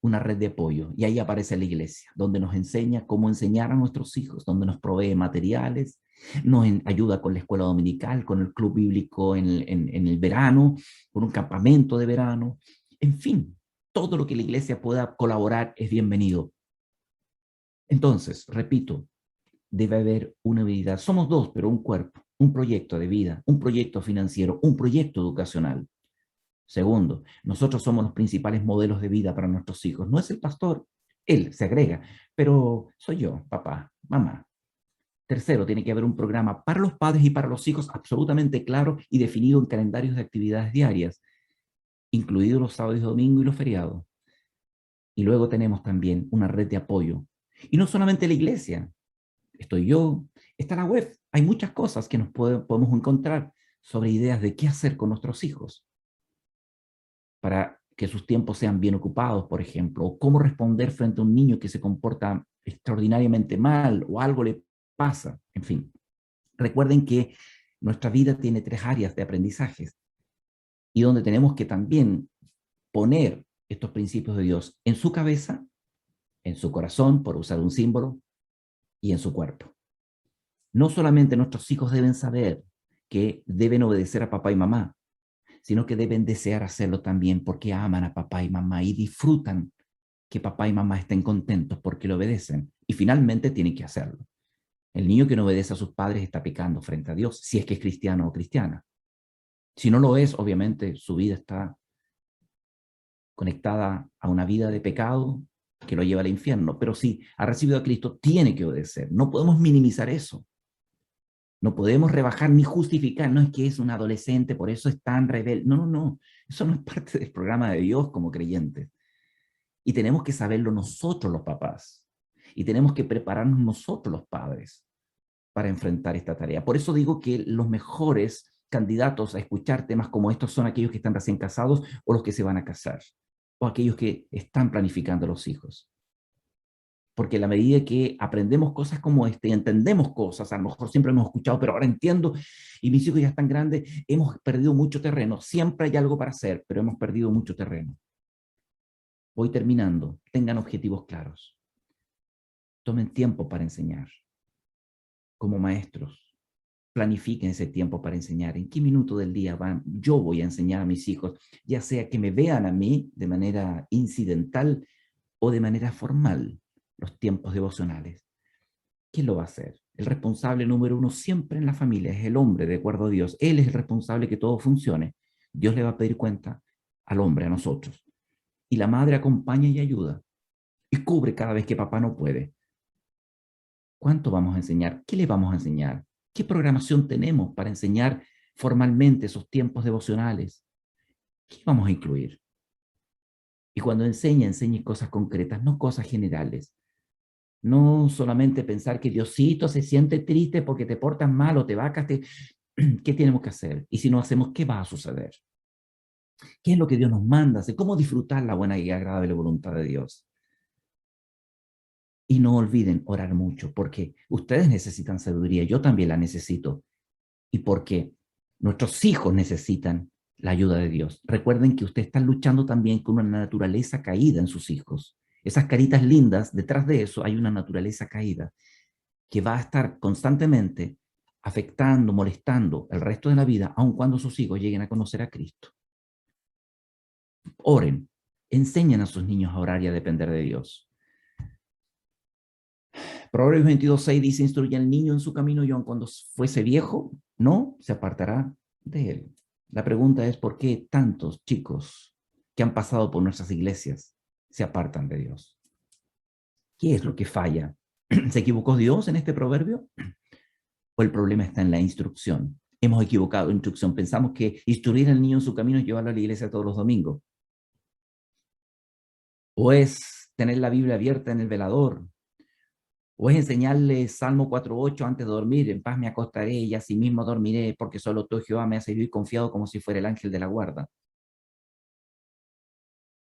una red de apoyo. Y ahí aparece la iglesia, donde nos enseña cómo enseñar a nuestros hijos, donde nos provee materiales, nos ayuda con la escuela dominical, con el club bíblico en el verano, con un campamento de verano. En fin, todo lo que la iglesia pueda colaborar es bienvenido. Entonces, repito, debe haber una unidad. Somos dos, pero un cuerpo, un proyecto de vida, un proyecto financiero, un proyecto educacional. Segundo, nosotros somos los principales modelos de vida para nuestros hijos. No es el pastor, él se agrega, pero soy yo, papá, mamá. Tercero, tiene que haber un programa para los padres y para los hijos absolutamente claro y definido en calendarios de actividades diarias, incluidos los sábados y domingos y los feriados. Y luego tenemos también una red de apoyo. Y no solamente la iglesia, estoy yo, está la web. Hay muchas cosas que nos podemos encontrar sobre ideas de qué hacer con nuestros hijos para que sus tiempos sean bien ocupados, por ejemplo, o cómo responder frente a un niño que se comporta extraordinariamente mal o algo le pasa, en fin. Recuerden que nuestra vida tiene 3 áreas de aprendizajes y donde tenemos que también poner estos principios de Dios en su cabeza, en su corazón, por usar un símbolo, y en su cuerpo. No solamente nuestros hijos deben saber que deben obedecer a papá y mamá, sino que deben desear hacerlo también porque aman a papá y mamá y disfrutan que papá y mamá estén contentos porque le obedecen. Y finalmente tienen que hacerlo. El niño que no obedece a sus padres está pecando frente a Dios, si es que es cristiano o cristiana. Si no lo es, obviamente su vida está conectada a una vida de pecado que lo lleva al infierno. Pero si ha recibido a Cristo, tiene que obedecer. No podemos minimizar eso. No podemos rebajar ni justificar, no es que es un adolescente, por eso es tan rebelde. No, no, no. Eso no es parte del programa de Dios como creyentes. Y tenemos que saberlo nosotros los papás. Y tenemos que prepararnos nosotros los padres para enfrentar esta tarea. Por eso digo que los mejores candidatos a escuchar temas como estos son aquellos que están recién casados o los que se van a casar, o aquellos que están planificando los hijos. Porque a la medida que aprendemos cosas como este, entendemos cosas, a lo mejor siempre hemos escuchado, pero ahora entiendo, y mis hijos ya están grandes, hemos perdido mucho terreno. Siempre hay algo para hacer, pero hemos perdido mucho terreno. Voy terminando. Tengan objetivos claros. Tomen tiempo para enseñar. Como maestros, planifiquen ese tiempo para enseñar. ¿En qué minuto del día yo voy a enseñar a mis hijos? Ya sea que me vean a mí de manera incidental o de manera formal, los tiempos devocionales. ¿Quién lo va a hacer? El responsable número uno siempre en la familia es el hombre, de acuerdo a Dios. Él es el responsable que todo funcione. Dios le va a pedir cuenta al hombre, a nosotros. Y la madre acompaña y ayuda. Y cubre cada vez que papá no puede. ¿Cuánto vamos a enseñar? ¿Qué le vamos a enseñar? ¿Qué programación tenemos para enseñar formalmente esos tiempos devocionales? ¿Qué vamos a incluir? Y cuando enseñe cosas concretas, no cosas generales. No solamente pensar que Diosito se siente triste porque te portas mal o te vacas. ¿Qué tenemos que hacer? Y si no hacemos, ¿qué va a suceder? ¿Qué es lo que Dios nos manda? ¿Cómo disfrutar la buena y agradable voluntad de Dios? Y no olviden orar mucho, porque ustedes necesitan sabiduría, yo también la necesito. Y porque nuestros hijos necesitan la ayuda de Dios. Recuerden que ustedes están luchando también con una naturaleza caída en sus hijos. Esas caritas lindas, detrás de eso hay una naturaleza caída que va a estar constantemente afectando, molestando el resto de la vida, aun cuando sus hijos lleguen a conocer a Cristo. Oren, enseñen a sus niños a orar y a depender de Dios. Proverbios 22:6 dice, instruye al niño en su camino y aun cuando fuese viejo, no se apartará de él. La pregunta es, ¿por qué tantos chicos que han pasado por nuestras iglesias se apartan de Dios? ¿Qué es lo que falla? ¿Se equivocó Dios en este proverbio? ¿O el problema está en la instrucción? Hemos equivocado en instrucción. Pensamos que instruir al niño en su camino es llevarlo a la iglesia todos los domingos. O es tener la Biblia abierta en el velador. O es enseñarle Salmo 4:8 antes de dormir. En paz me acostaré y así mismo dormiré, porque solo tú, Jehová, me has vivir confiado como si fuera el ángel de la guarda.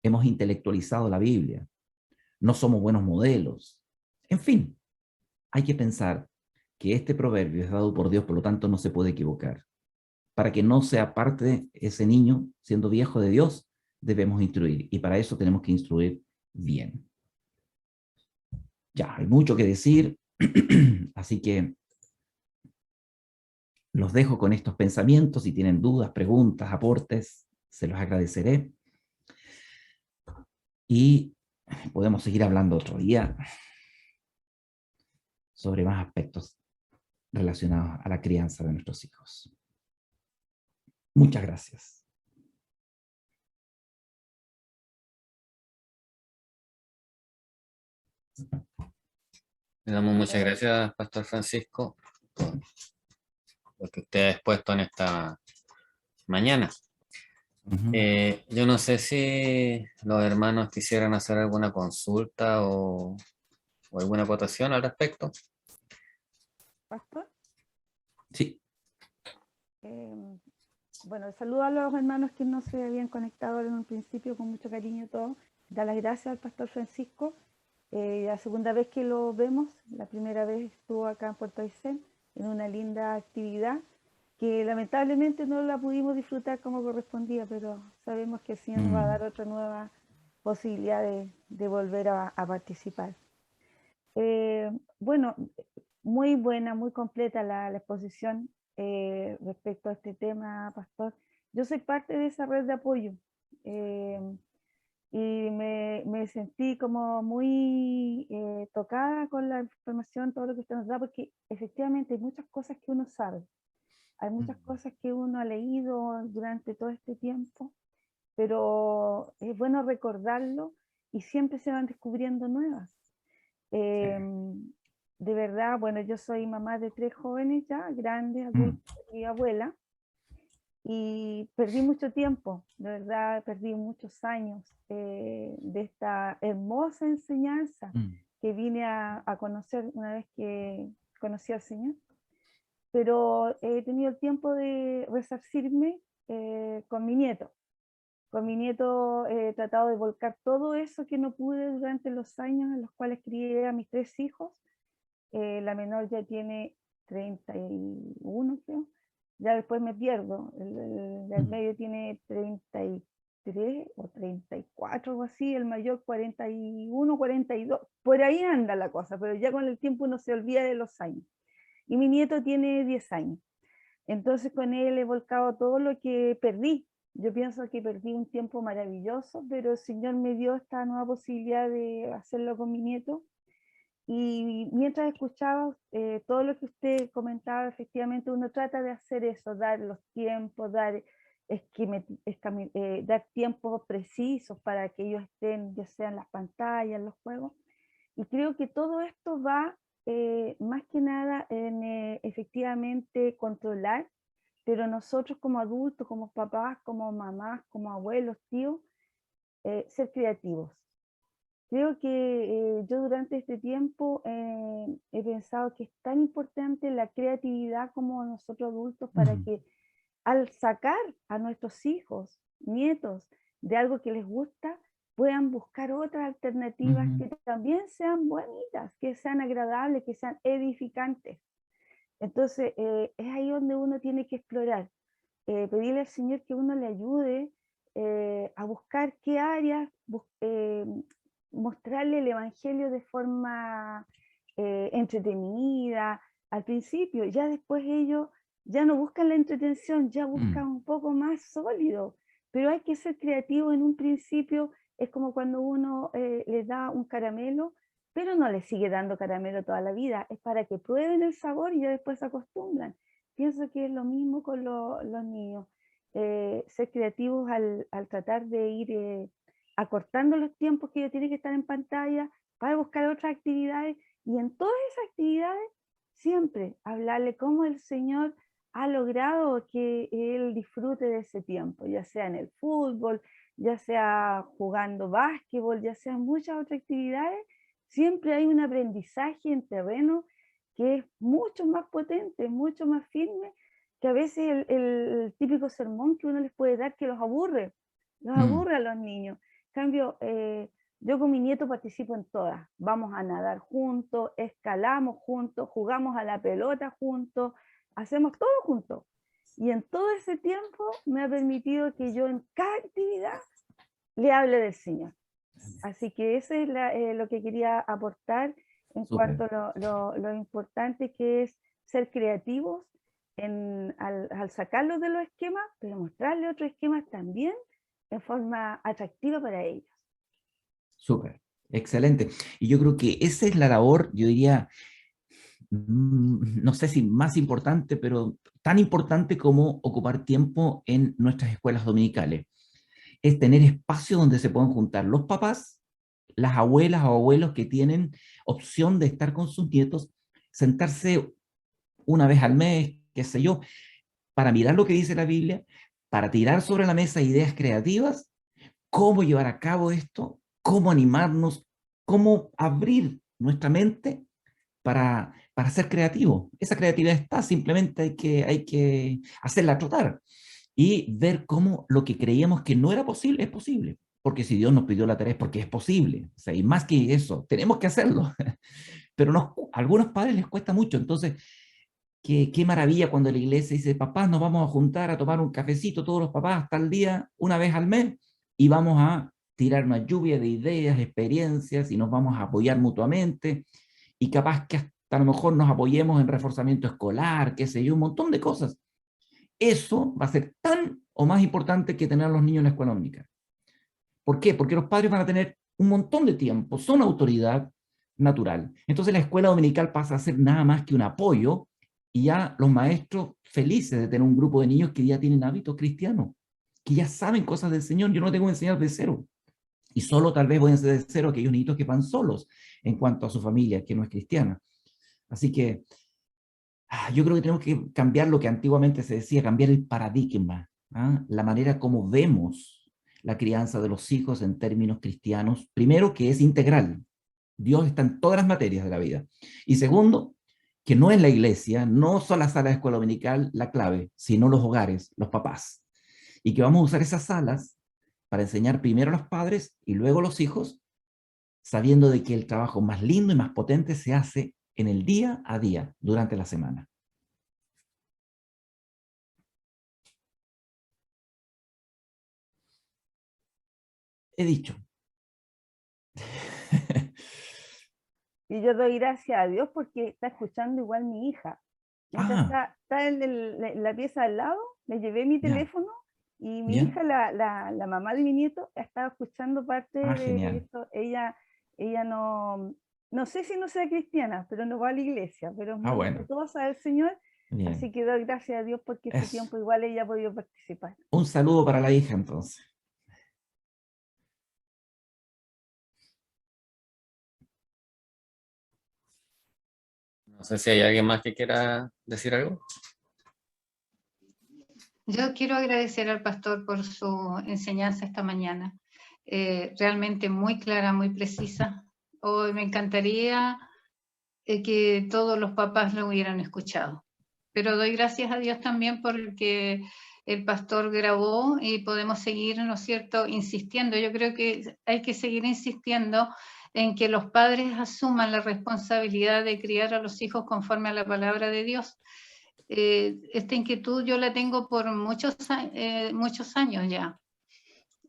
Hemos intelectualizado la Biblia. No somos buenos modelos. En fin, hay que pensar que este proverbio es dado por Dios, por lo tanto no se puede equivocar. Para que no sea parte ese niño, siendo viejo de Dios, debemos instruir. Y para eso tenemos que instruir bien. Ya, hay mucho que decir, así que los dejo con estos pensamientos. Si tienen dudas, preguntas, aportes, se los agradeceré. Y podemos seguir hablando otro día sobre más aspectos relacionados a la crianza de nuestros hijos. Muchas gracias. Le damos muchas gracias, Pastor Francisco, por lo que usted ha expuesto en esta mañana. Yo no sé si los hermanos quisieran hacer alguna consulta o alguna acotación al respecto. Pastor. Sí. Bueno, saludo a los hermanos que no se habían conectado en un principio, con mucho cariño todo. Dar las gracias al Pastor Francisco. La segunda vez que lo vemos, la primera vez estuvo acá en Puerto Aysén en una linda actividad que lamentablemente no la pudimos disfrutar como correspondía, pero sabemos que el Señor nos va a dar otra nueva posibilidad de volver a participar. Bueno, muy buena, muy completa la exposición respecto a este tema, Pastor. Yo soy parte de esa red de apoyo y me sentí como muy tocada con la información, todo lo que usted nos da, porque efectivamente hay muchas cosas que uno sabe, hay muchas cosas que uno ha leído durante todo este tiempo, pero es bueno recordarlo y siempre se van descubriendo nuevas. de verdad, bueno, yo soy mamá de 3 jóvenes ya, grandes, adultos y abuela, y perdí mucho tiempo, de verdad, perdí muchos años de esta hermosa enseñanza que vine a conocer una vez que conocí al Señor. Pero he tenido el tiempo de resarcirme con mi nieto. Con mi nieto he tratado de volcar todo eso que no pude durante los años en los cuales crié a mis 3 hijos. La menor ya tiene 31, creo. Ya después me pierdo. El del medio tiene 33 o 34, algo así. El mayor 41, 42. Por ahí anda la cosa, pero ya con el tiempo uno se olvida de los años. Y mi nieto tiene 10 años. Entonces con él he volcado todo lo que perdí. Yo pienso que perdí un tiempo maravilloso, pero el Señor me dio esta nueva posibilidad de hacerlo con mi nieto. Y mientras escuchaba todo lo que usted comentaba, efectivamente uno trata de hacer eso, dar los tiempos, dar tiempos precisos para que ellos estén, ya sea en las pantallas, en los juegos. Y creo que todo esto va más que nada en efectivamente controlar, pero nosotros como adultos, como papás, como mamás, como abuelos, tíos, ser creativos. Creo que yo durante este tiempo he pensado que es tan importante la creatividad como nosotros adultos para que al sacar a nuestros hijos, nietos, de algo que les gusta, puedan buscar otras alternativas que también sean bonitas, que sean agradables, que sean edificantes. Entonces, es ahí donde uno tiene que explorar, pedirle al Señor que uno le ayude a buscar qué áreas, mostrarle el Evangelio de forma entretenida al principio, ya después ellos ya no buscan la entretención, ya buscan un poco más sólido, pero hay que ser creativo en un principio. Es como cuando uno les da un caramelo, pero no les sigue dando caramelo toda la vida, es para que prueben el sabor y ya después se acostumbran. Pienso que es lo mismo con los niños, ser creativos al tratar de ir acortando los tiempos que ellos tienen que estar en pantalla para buscar otras actividades, y en todas esas actividades siempre hablarle cómo el Señor ha logrado que él disfrute de ese tiempo, ya sea en el fútbol, ya sea jugando básquetbol, ya sea muchas otras actividades. Siempre hay un aprendizaje en terreno que es mucho más potente, mucho más firme que a veces el típico sermón que uno les puede dar, que los aburre a los niños. En cambio, yo con mi nieto participo en todas. Vamos a nadar juntos, escalamos juntos, jugamos a la pelota juntos, hacemos todo juntos. Y en todo ese tiempo me ha permitido que yo en cada actividad le hable del Señor. Así que eso es lo que quería aportar en cuanto a lo importante que es ser creativos al sacarlos de los esquemas, pero mostrarle otros esquemas también en forma atractiva para ellos. Súper, excelente. Y yo creo que esa es la labor, yo diría, no sé si más importante, pero tan importante como ocupar tiempo en nuestras escuelas dominicales. Es tener espacio donde se puedan juntar los papás, las abuelas o abuelos que tienen opción de estar con sus nietos, sentarse una vez al mes, qué sé yo, para mirar lo que dice la Biblia, para tirar sobre la mesa ideas creativas, cómo llevar a cabo esto, cómo animarnos, cómo abrir nuestra mente para ser creativo. Esa creatividad está, simplemente hay que hacerla trotar y ver cómo lo que creíamos que no era posible es posible. Porque si Dios nos pidió la tarea es porque es posible. O sea, y más que eso, tenemos que hacerlo. Pero a algunos padres les cuesta mucho. Entonces, qué maravilla cuando la iglesia dice, papás, nos vamos a juntar a tomar un cafecito todos los papás hasta el día, una vez al mes, y vamos a tirar una lluvia de ideas, experiencias, y nos vamos a apoyar mutuamente, y capaz que hasta a lo mejor nos apoyemos en reforzamiento escolar, qué sé yo, un montón de cosas. Eso va a ser tan o más importante que tener a los niños en la escuela dominical. ¿Por qué? Porque los padres van a tener un montón de tiempo, son autoridad natural. Entonces la escuela dominical pasa a ser nada más que un apoyo, y ya los maestros felices de tener un grupo de niños que ya tienen hábitos cristianos, que ya saben cosas del Señor. Yo no tengo que enseñar de cero. Y solo tal vez voy a enseñar de cero a aquellos niñitos que van solos en cuanto a su familia, que no es cristiana. Así que yo creo que tenemos que cambiar lo que antiguamente se decía, cambiar el paradigma, ¿ah? La manera como vemos la crianza de los hijos en términos cristianos. Primero, que es integral. Dios está en todas las materias de la vida. Y segundo, que no es la iglesia, no son las salas de escuela dominical la clave, sino los hogares, los papás. Y que vamos a usar esas salas para enseñar primero a los padres y luego a los hijos, sabiendo de que el trabajo más lindo y más potente se hace en el día a día, durante la semana. He dicho. Y yo doy gracias a Dios porque está escuchando igual mi hija. Mientras está en la pieza al lado, le llevé mi teléfono y mi hija, la mamá de mi nieto, estaba escuchando parte de genial. esto. Ella no sé si no sea cristiana, pero no va a la iglesia, pero es muy respetuosa del Señor. Bien. Así que doy gracias a Dios porque este tiempo igual ella ha podido participar. Un saludo para la hija entonces. No sé si hay alguien más que quiera decir algo. Yo quiero agradecer al pastor por su enseñanza esta mañana. Realmente muy clara, muy precisa. Hoy me encantaría que todos los papás lo hubieran escuchado. Pero doy gracias a Dios también porque el pastor grabó y podemos seguir, ¿no es cierto?, insistiendo. Yo creo que hay que seguir insistiendo en que los padres asuman la responsabilidad de criar a los hijos conforme a la palabra de Dios. Esta inquietud yo la tengo por muchos años ya.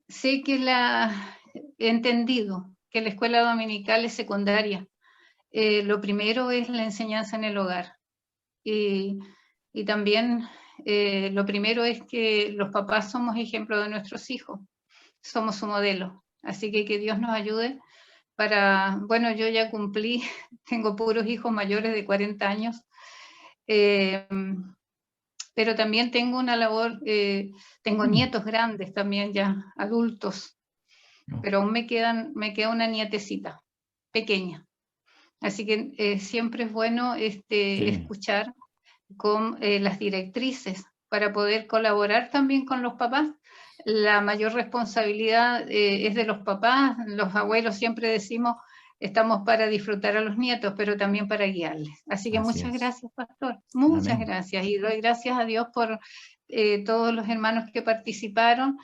Sé que he entendido que la escuela dominical es secundaria. Lo primero es la enseñanza en el hogar. Y también lo primero es que los papás somos ejemplo de nuestros hijos. Somos su modelo. Así que Dios nos ayude para... Bueno, yo ya cumplí, tengo puros hijos mayores de 40 años. Pero también tengo una labor, tengo nietos grandes también ya, adultos, pero aún me queda una nietecita pequeña. Así que siempre es bueno escuchar con las directrices para poder colaborar también con los papás. La mayor responsabilidad es de los papás. Los abuelos siempre decimos, estamos para disfrutar a los nietos, pero también para guiarles. Así que muchas gracias, pastor. Muchas gracias. Y doy gracias a Dios por todos los hermanos que participaron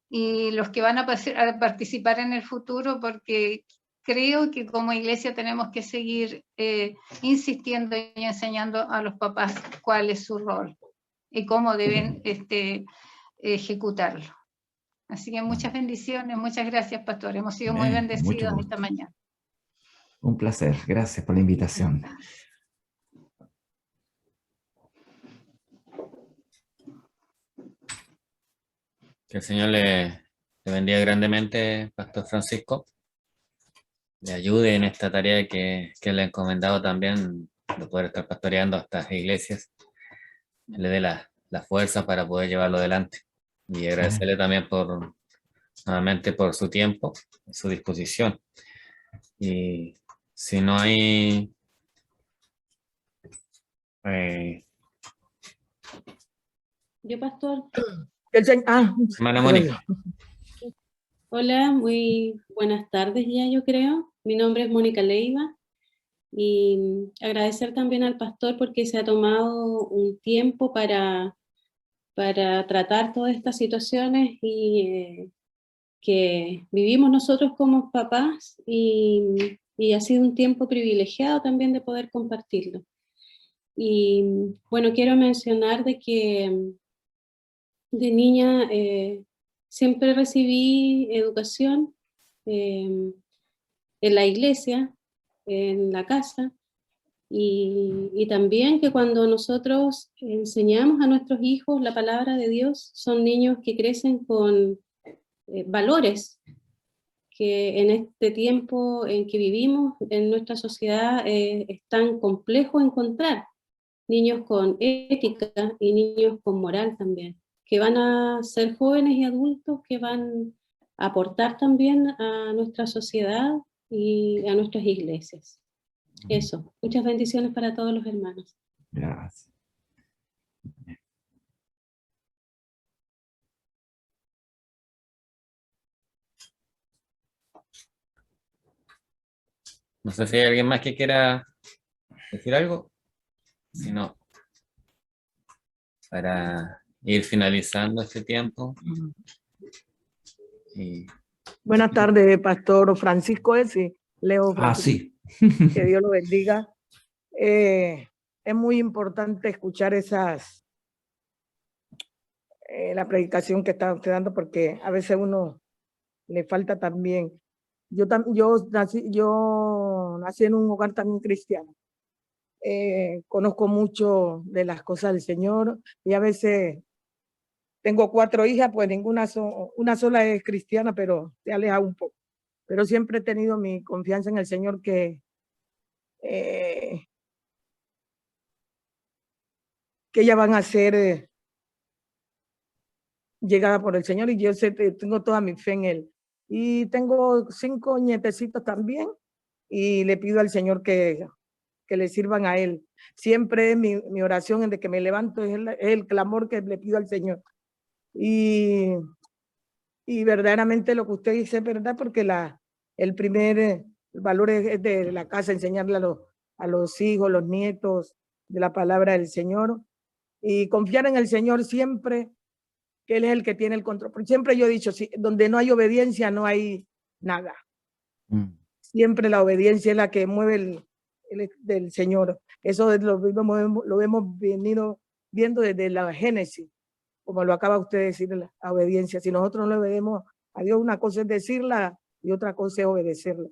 y los que van a participar en el futuro, porque creo que como iglesia tenemos que seguir insistiendo y enseñando a los papás cuál es su rol y cómo deben ejecutarlo. Así que muchas bendiciones, muchas gracias, pastor. Hemos sido muy bendecidos esta mañana. Un placer, gracias por la invitación. Que el Señor le bendiga grandemente, Pastor Francisco. Le ayude en esta tarea que le ha encomendado también de poder estar pastoreando a estas iglesias. Le dé la fuerza para poder llevarlo adelante. Y agradecerle también nuevamente por su tiempo, su disposición. Y si no hay... Yo, pastor. Hermana Mónica. Hola, muy buenas tardes ya, yo creo. Mi nombre es Mónica Leiva y agradecer también al pastor porque se ha tomado un tiempo para tratar todas estas situaciones y que vivimos nosotros como papás y ha sido un tiempo privilegiado también de poder compartirlo. Y bueno, quiero mencionar de que de niña siempre recibí educación en la iglesia, en la casa, y también que cuando nosotros enseñamos a nuestros hijos la palabra de Dios, son niños que crecen con valores que en este tiempo en que vivimos, en nuestra sociedad, es tan complejo encontrar niños con ética y niños con moral también, que van a ser jóvenes y adultos que van a aportar también a nuestra sociedad y a nuestras iglesias. Eso. Muchas bendiciones para todos los hermanos. Gracias. No sé si hay alguien más que quiera decir algo. Si no, para ir finalizando este tiempo. Y Buenas tardes, Pastor Francisco Esi, Leo Francisco. Sí. Que Dios lo bendiga. Es muy importante escuchar la predicación que está usted dando, porque a veces uno le falta también. Yo nací en un hogar también cristiano. Conozco mucho de las cosas del Señor y a veces tengo 4 hijas, pues una sola es cristiana, pero se aleja un poco. Pero siempre he tenido mi confianza en el Señor que ellas van a ser llegadas por el Señor, y yo tengo toda mi fe en Él. Y tengo 5 nietecitos también, y le pido al Señor que le sirvan a Él. Siempre mi oración desde que me levanto es el clamor que le pido al Señor. Y verdaderamente lo que usted dice es verdad, porque el primer valor es de la casa, enseñarle a los hijos, los nietos, de la palabra del Señor, y confiar en el Señor siempre, que Él es el que tiene el control. Porque siempre yo he dicho, donde no hay obediencia no hay nada. Siempre la obediencia es la que mueve del Señor. Eso lo hemos venido viendo desde la Génesis, como lo acaba usted de decir, la obediencia. Si nosotros no obedecemos a Dios, una cosa es decirla y otra cosa es obedecerla.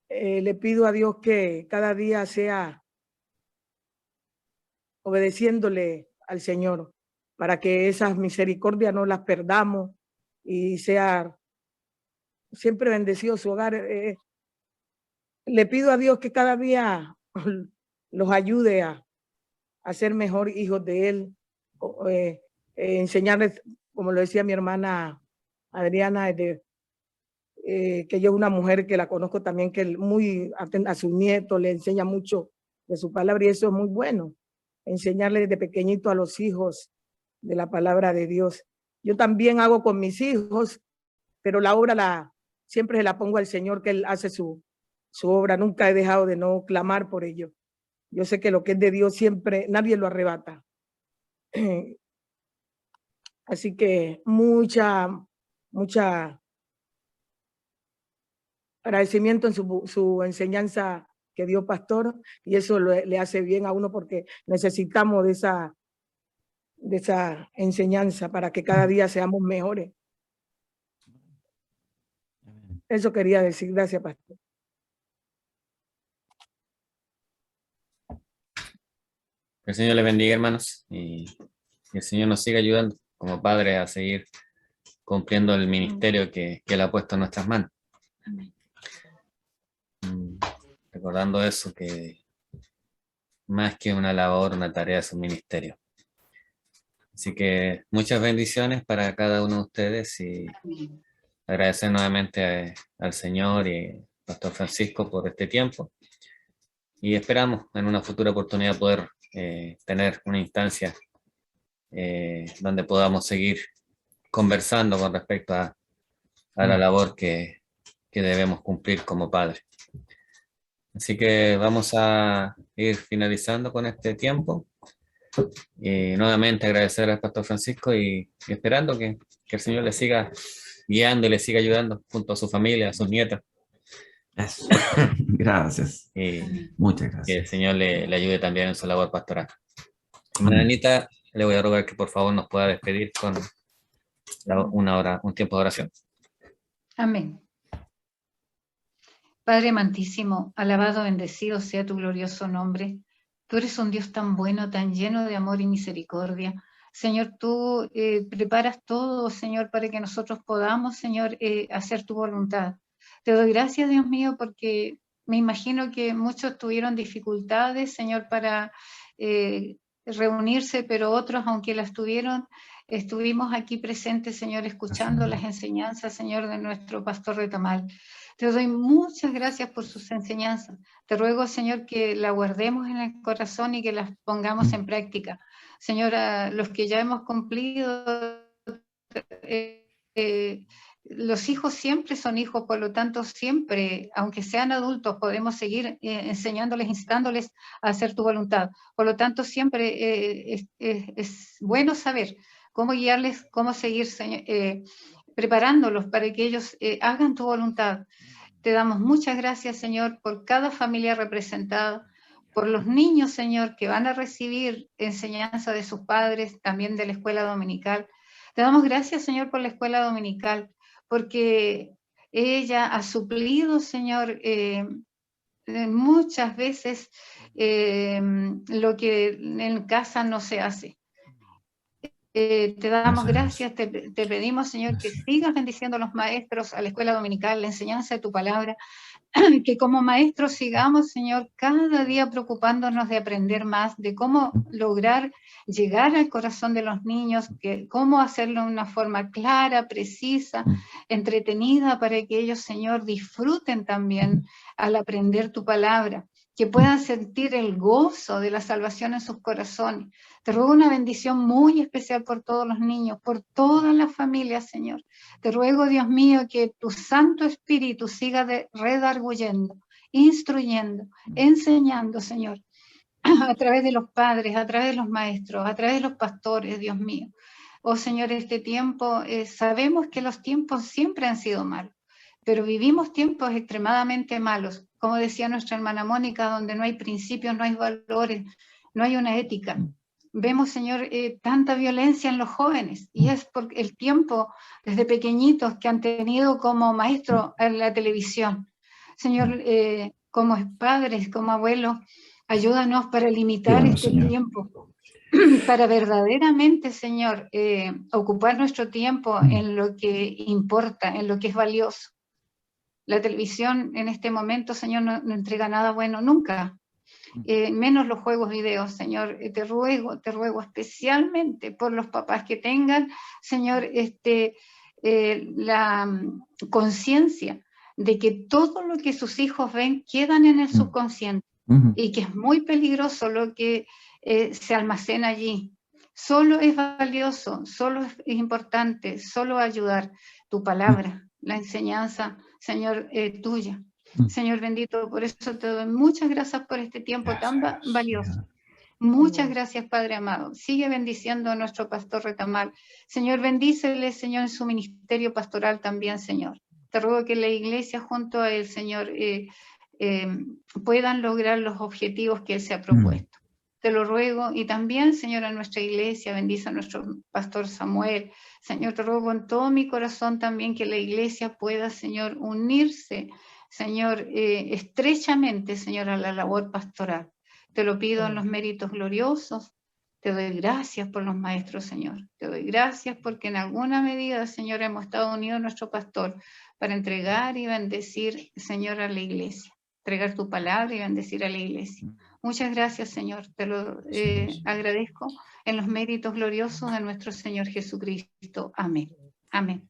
Le pido a Dios que cada día sea obedeciéndole al Señor, para que esas misericordias no las perdamos y sea siempre bendecido su hogar. Le pido a Dios que cada día los ayude a ser mejor hijos de Él, enseñarles, como lo decía mi hermana Adriana, que ella es una mujer que la conozco también, que muy a su nieto le enseña mucho de su palabra, y eso es muy bueno, enseñarle desde pequeñito a los hijos de la palabra de Dios. Yo también hago con mis hijos, pero la obra siempre se la pongo al Señor, que Él hace su obra. Nunca he dejado de no clamar por ello. Yo sé que lo que es de Dios siempre, nadie lo arrebata. Así que mucha agradecimiento en su enseñanza que dio pastor, y eso le hace bien a uno, porque necesitamos de esa enseñanza para que cada día seamos mejores. Eso quería decir. Gracias, pastor. el Señor les bendiga, hermanos, y el Señor nos siga ayudando como padres a seguir cumpliendo el ministerio que Él ha puesto en nuestras manos. Recordando eso, que más que una labor, una tarea, es un ministerio. Así que muchas bendiciones para cada uno de ustedes, y agradecer nuevamente al Señor y al Pastor Francisco por este tiempo, y esperamos en una futura oportunidad poder tener una instancia donde podamos seguir conversando con respecto a la labor que debemos cumplir como padres. Así que vamos a ir finalizando con este tiempo. Y nuevamente agradecer al Pastor Francisco, y esperando que el Señor le siga guiando y le siga ayudando junto a su familia, a sus nietos. Gracias. Muchas gracias. Que el Señor le ayude también en su labor pastoral. Anita, le voy a rogar que por favor nos pueda despedir con un tiempo de oración. Amén. Padre amantísimo, alabado, bendecido sea tu glorioso nombre. Tú eres un Dios tan bueno, tan lleno de amor y misericordia. Señor, tú preparas todo, Señor, para que nosotros podamos, Señor, hacer tu voluntad. Te doy gracias, Dios mío, porque me imagino que muchos tuvieron dificultades, Señor, para reunirse, pero otros, aunque las tuvieron, estuvimos aquí presentes, Señor, escuchando las enseñanzas, Señor, de nuestro pastor Retamal. Te doy muchas gracias por sus enseñanzas. Te ruego, Señor, que la guardemos en el corazón y que las pongamos en práctica. Señora, los que ya hemos cumplido, los hijos siempre son hijos, por lo tanto siempre, aunque sean adultos, podemos seguir enseñándoles, instándoles a hacer tu voluntad. Por lo tanto, siempre es bueno saber cómo guiarles, cómo seguir preparándolos para que ellos hagan tu voluntad. Te damos muchas gracias, Señor, por cada familia representada, por los niños, Señor, que van a recibir enseñanza de sus padres, también de la escuela dominical. Te damos gracias, Señor, por la escuela dominical, porque ella ha suplido, Señor, muchas veces lo que en casa no se hace. Te damos gracias, te pedimos, Señor, que sigas bendiciendo a los maestros, a la escuela dominical, la enseñanza de tu palabra, que como maestros sigamos, Señor, cada día preocupándonos de aprender más, de cómo lograr llegar al corazón de los niños, cómo hacerlo de una forma clara, precisa, entretenida, para que ellos, Señor, disfruten también al aprender tu palabra, que puedan sentir el gozo de la salvación en sus corazones. Te ruego una bendición muy especial por todos los niños, por todas las familias, Señor. Te ruego, Dios mío, que tu Santo Espíritu siga redarguyendo, instruyendo, enseñando, Señor, a través de los padres, a través de los maestros, a través de los pastores, Dios mío. Oh, Señor, este tiempo, sabemos que los tiempos siempre han sido malos, pero vivimos tiempos extremadamente malos, como decía nuestra hermana Mónica, donde no hay principios, no hay valores, no hay una ética. Vemos, Señor, tanta violencia en los jóvenes, y es por el tiempo, desde pequeñitos, que han tenido como maestro en la televisión. Señor, como padres, como abuelos, ayúdanos para limitar este tiempo, para verdaderamente, Señor, ocupar nuestro tiempo en lo que importa, en lo que es valioso. La televisión en este momento, Señor, no entrega nada bueno nunca. Menos los juegos videos, Señor. Te ruego especialmente por los papás que tengan, Señor, la conciencia de que todo lo que sus hijos ven quedan en el subconsciente y que es muy peligroso lo que se almacena allí. Solo es valioso, solo es importante, solo ayudar tu palabra, la enseñanza, Señor, tuya. Señor bendito, por eso te doy muchas gracias por este tiempo tan valioso. Muchas gracias, Padre amado. Sigue bendiciendo a nuestro pastor Retamal. Señor, bendícele, Señor, en su ministerio pastoral también, Señor. Te ruego que la iglesia junto a él, Señor, puedan lograr los objetivos que él se ha propuesto. Te lo ruego, y también, Señor, a nuestra iglesia, bendice a nuestro pastor Samuel. Señor, te ruego con todo mi corazón también que la iglesia pueda, Señor, unirse, Señor, estrechamente, Señor, a la labor pastoral. Te lo pido en los méritos gloriosos. Te doy gracias por los maestros, Señor. Te doy gracias porque en alguna medida, Señor, hemos estado unidos a nuestro pastor para entregar y bendecir, Señor, a la iglesia. Entregar tu palabra y bendecir a la iglesia. Muchas gracias, Señor. Te lo agradezco en los méritos gloriosos de nuestro Señor Jesucristo. Amén. Amén.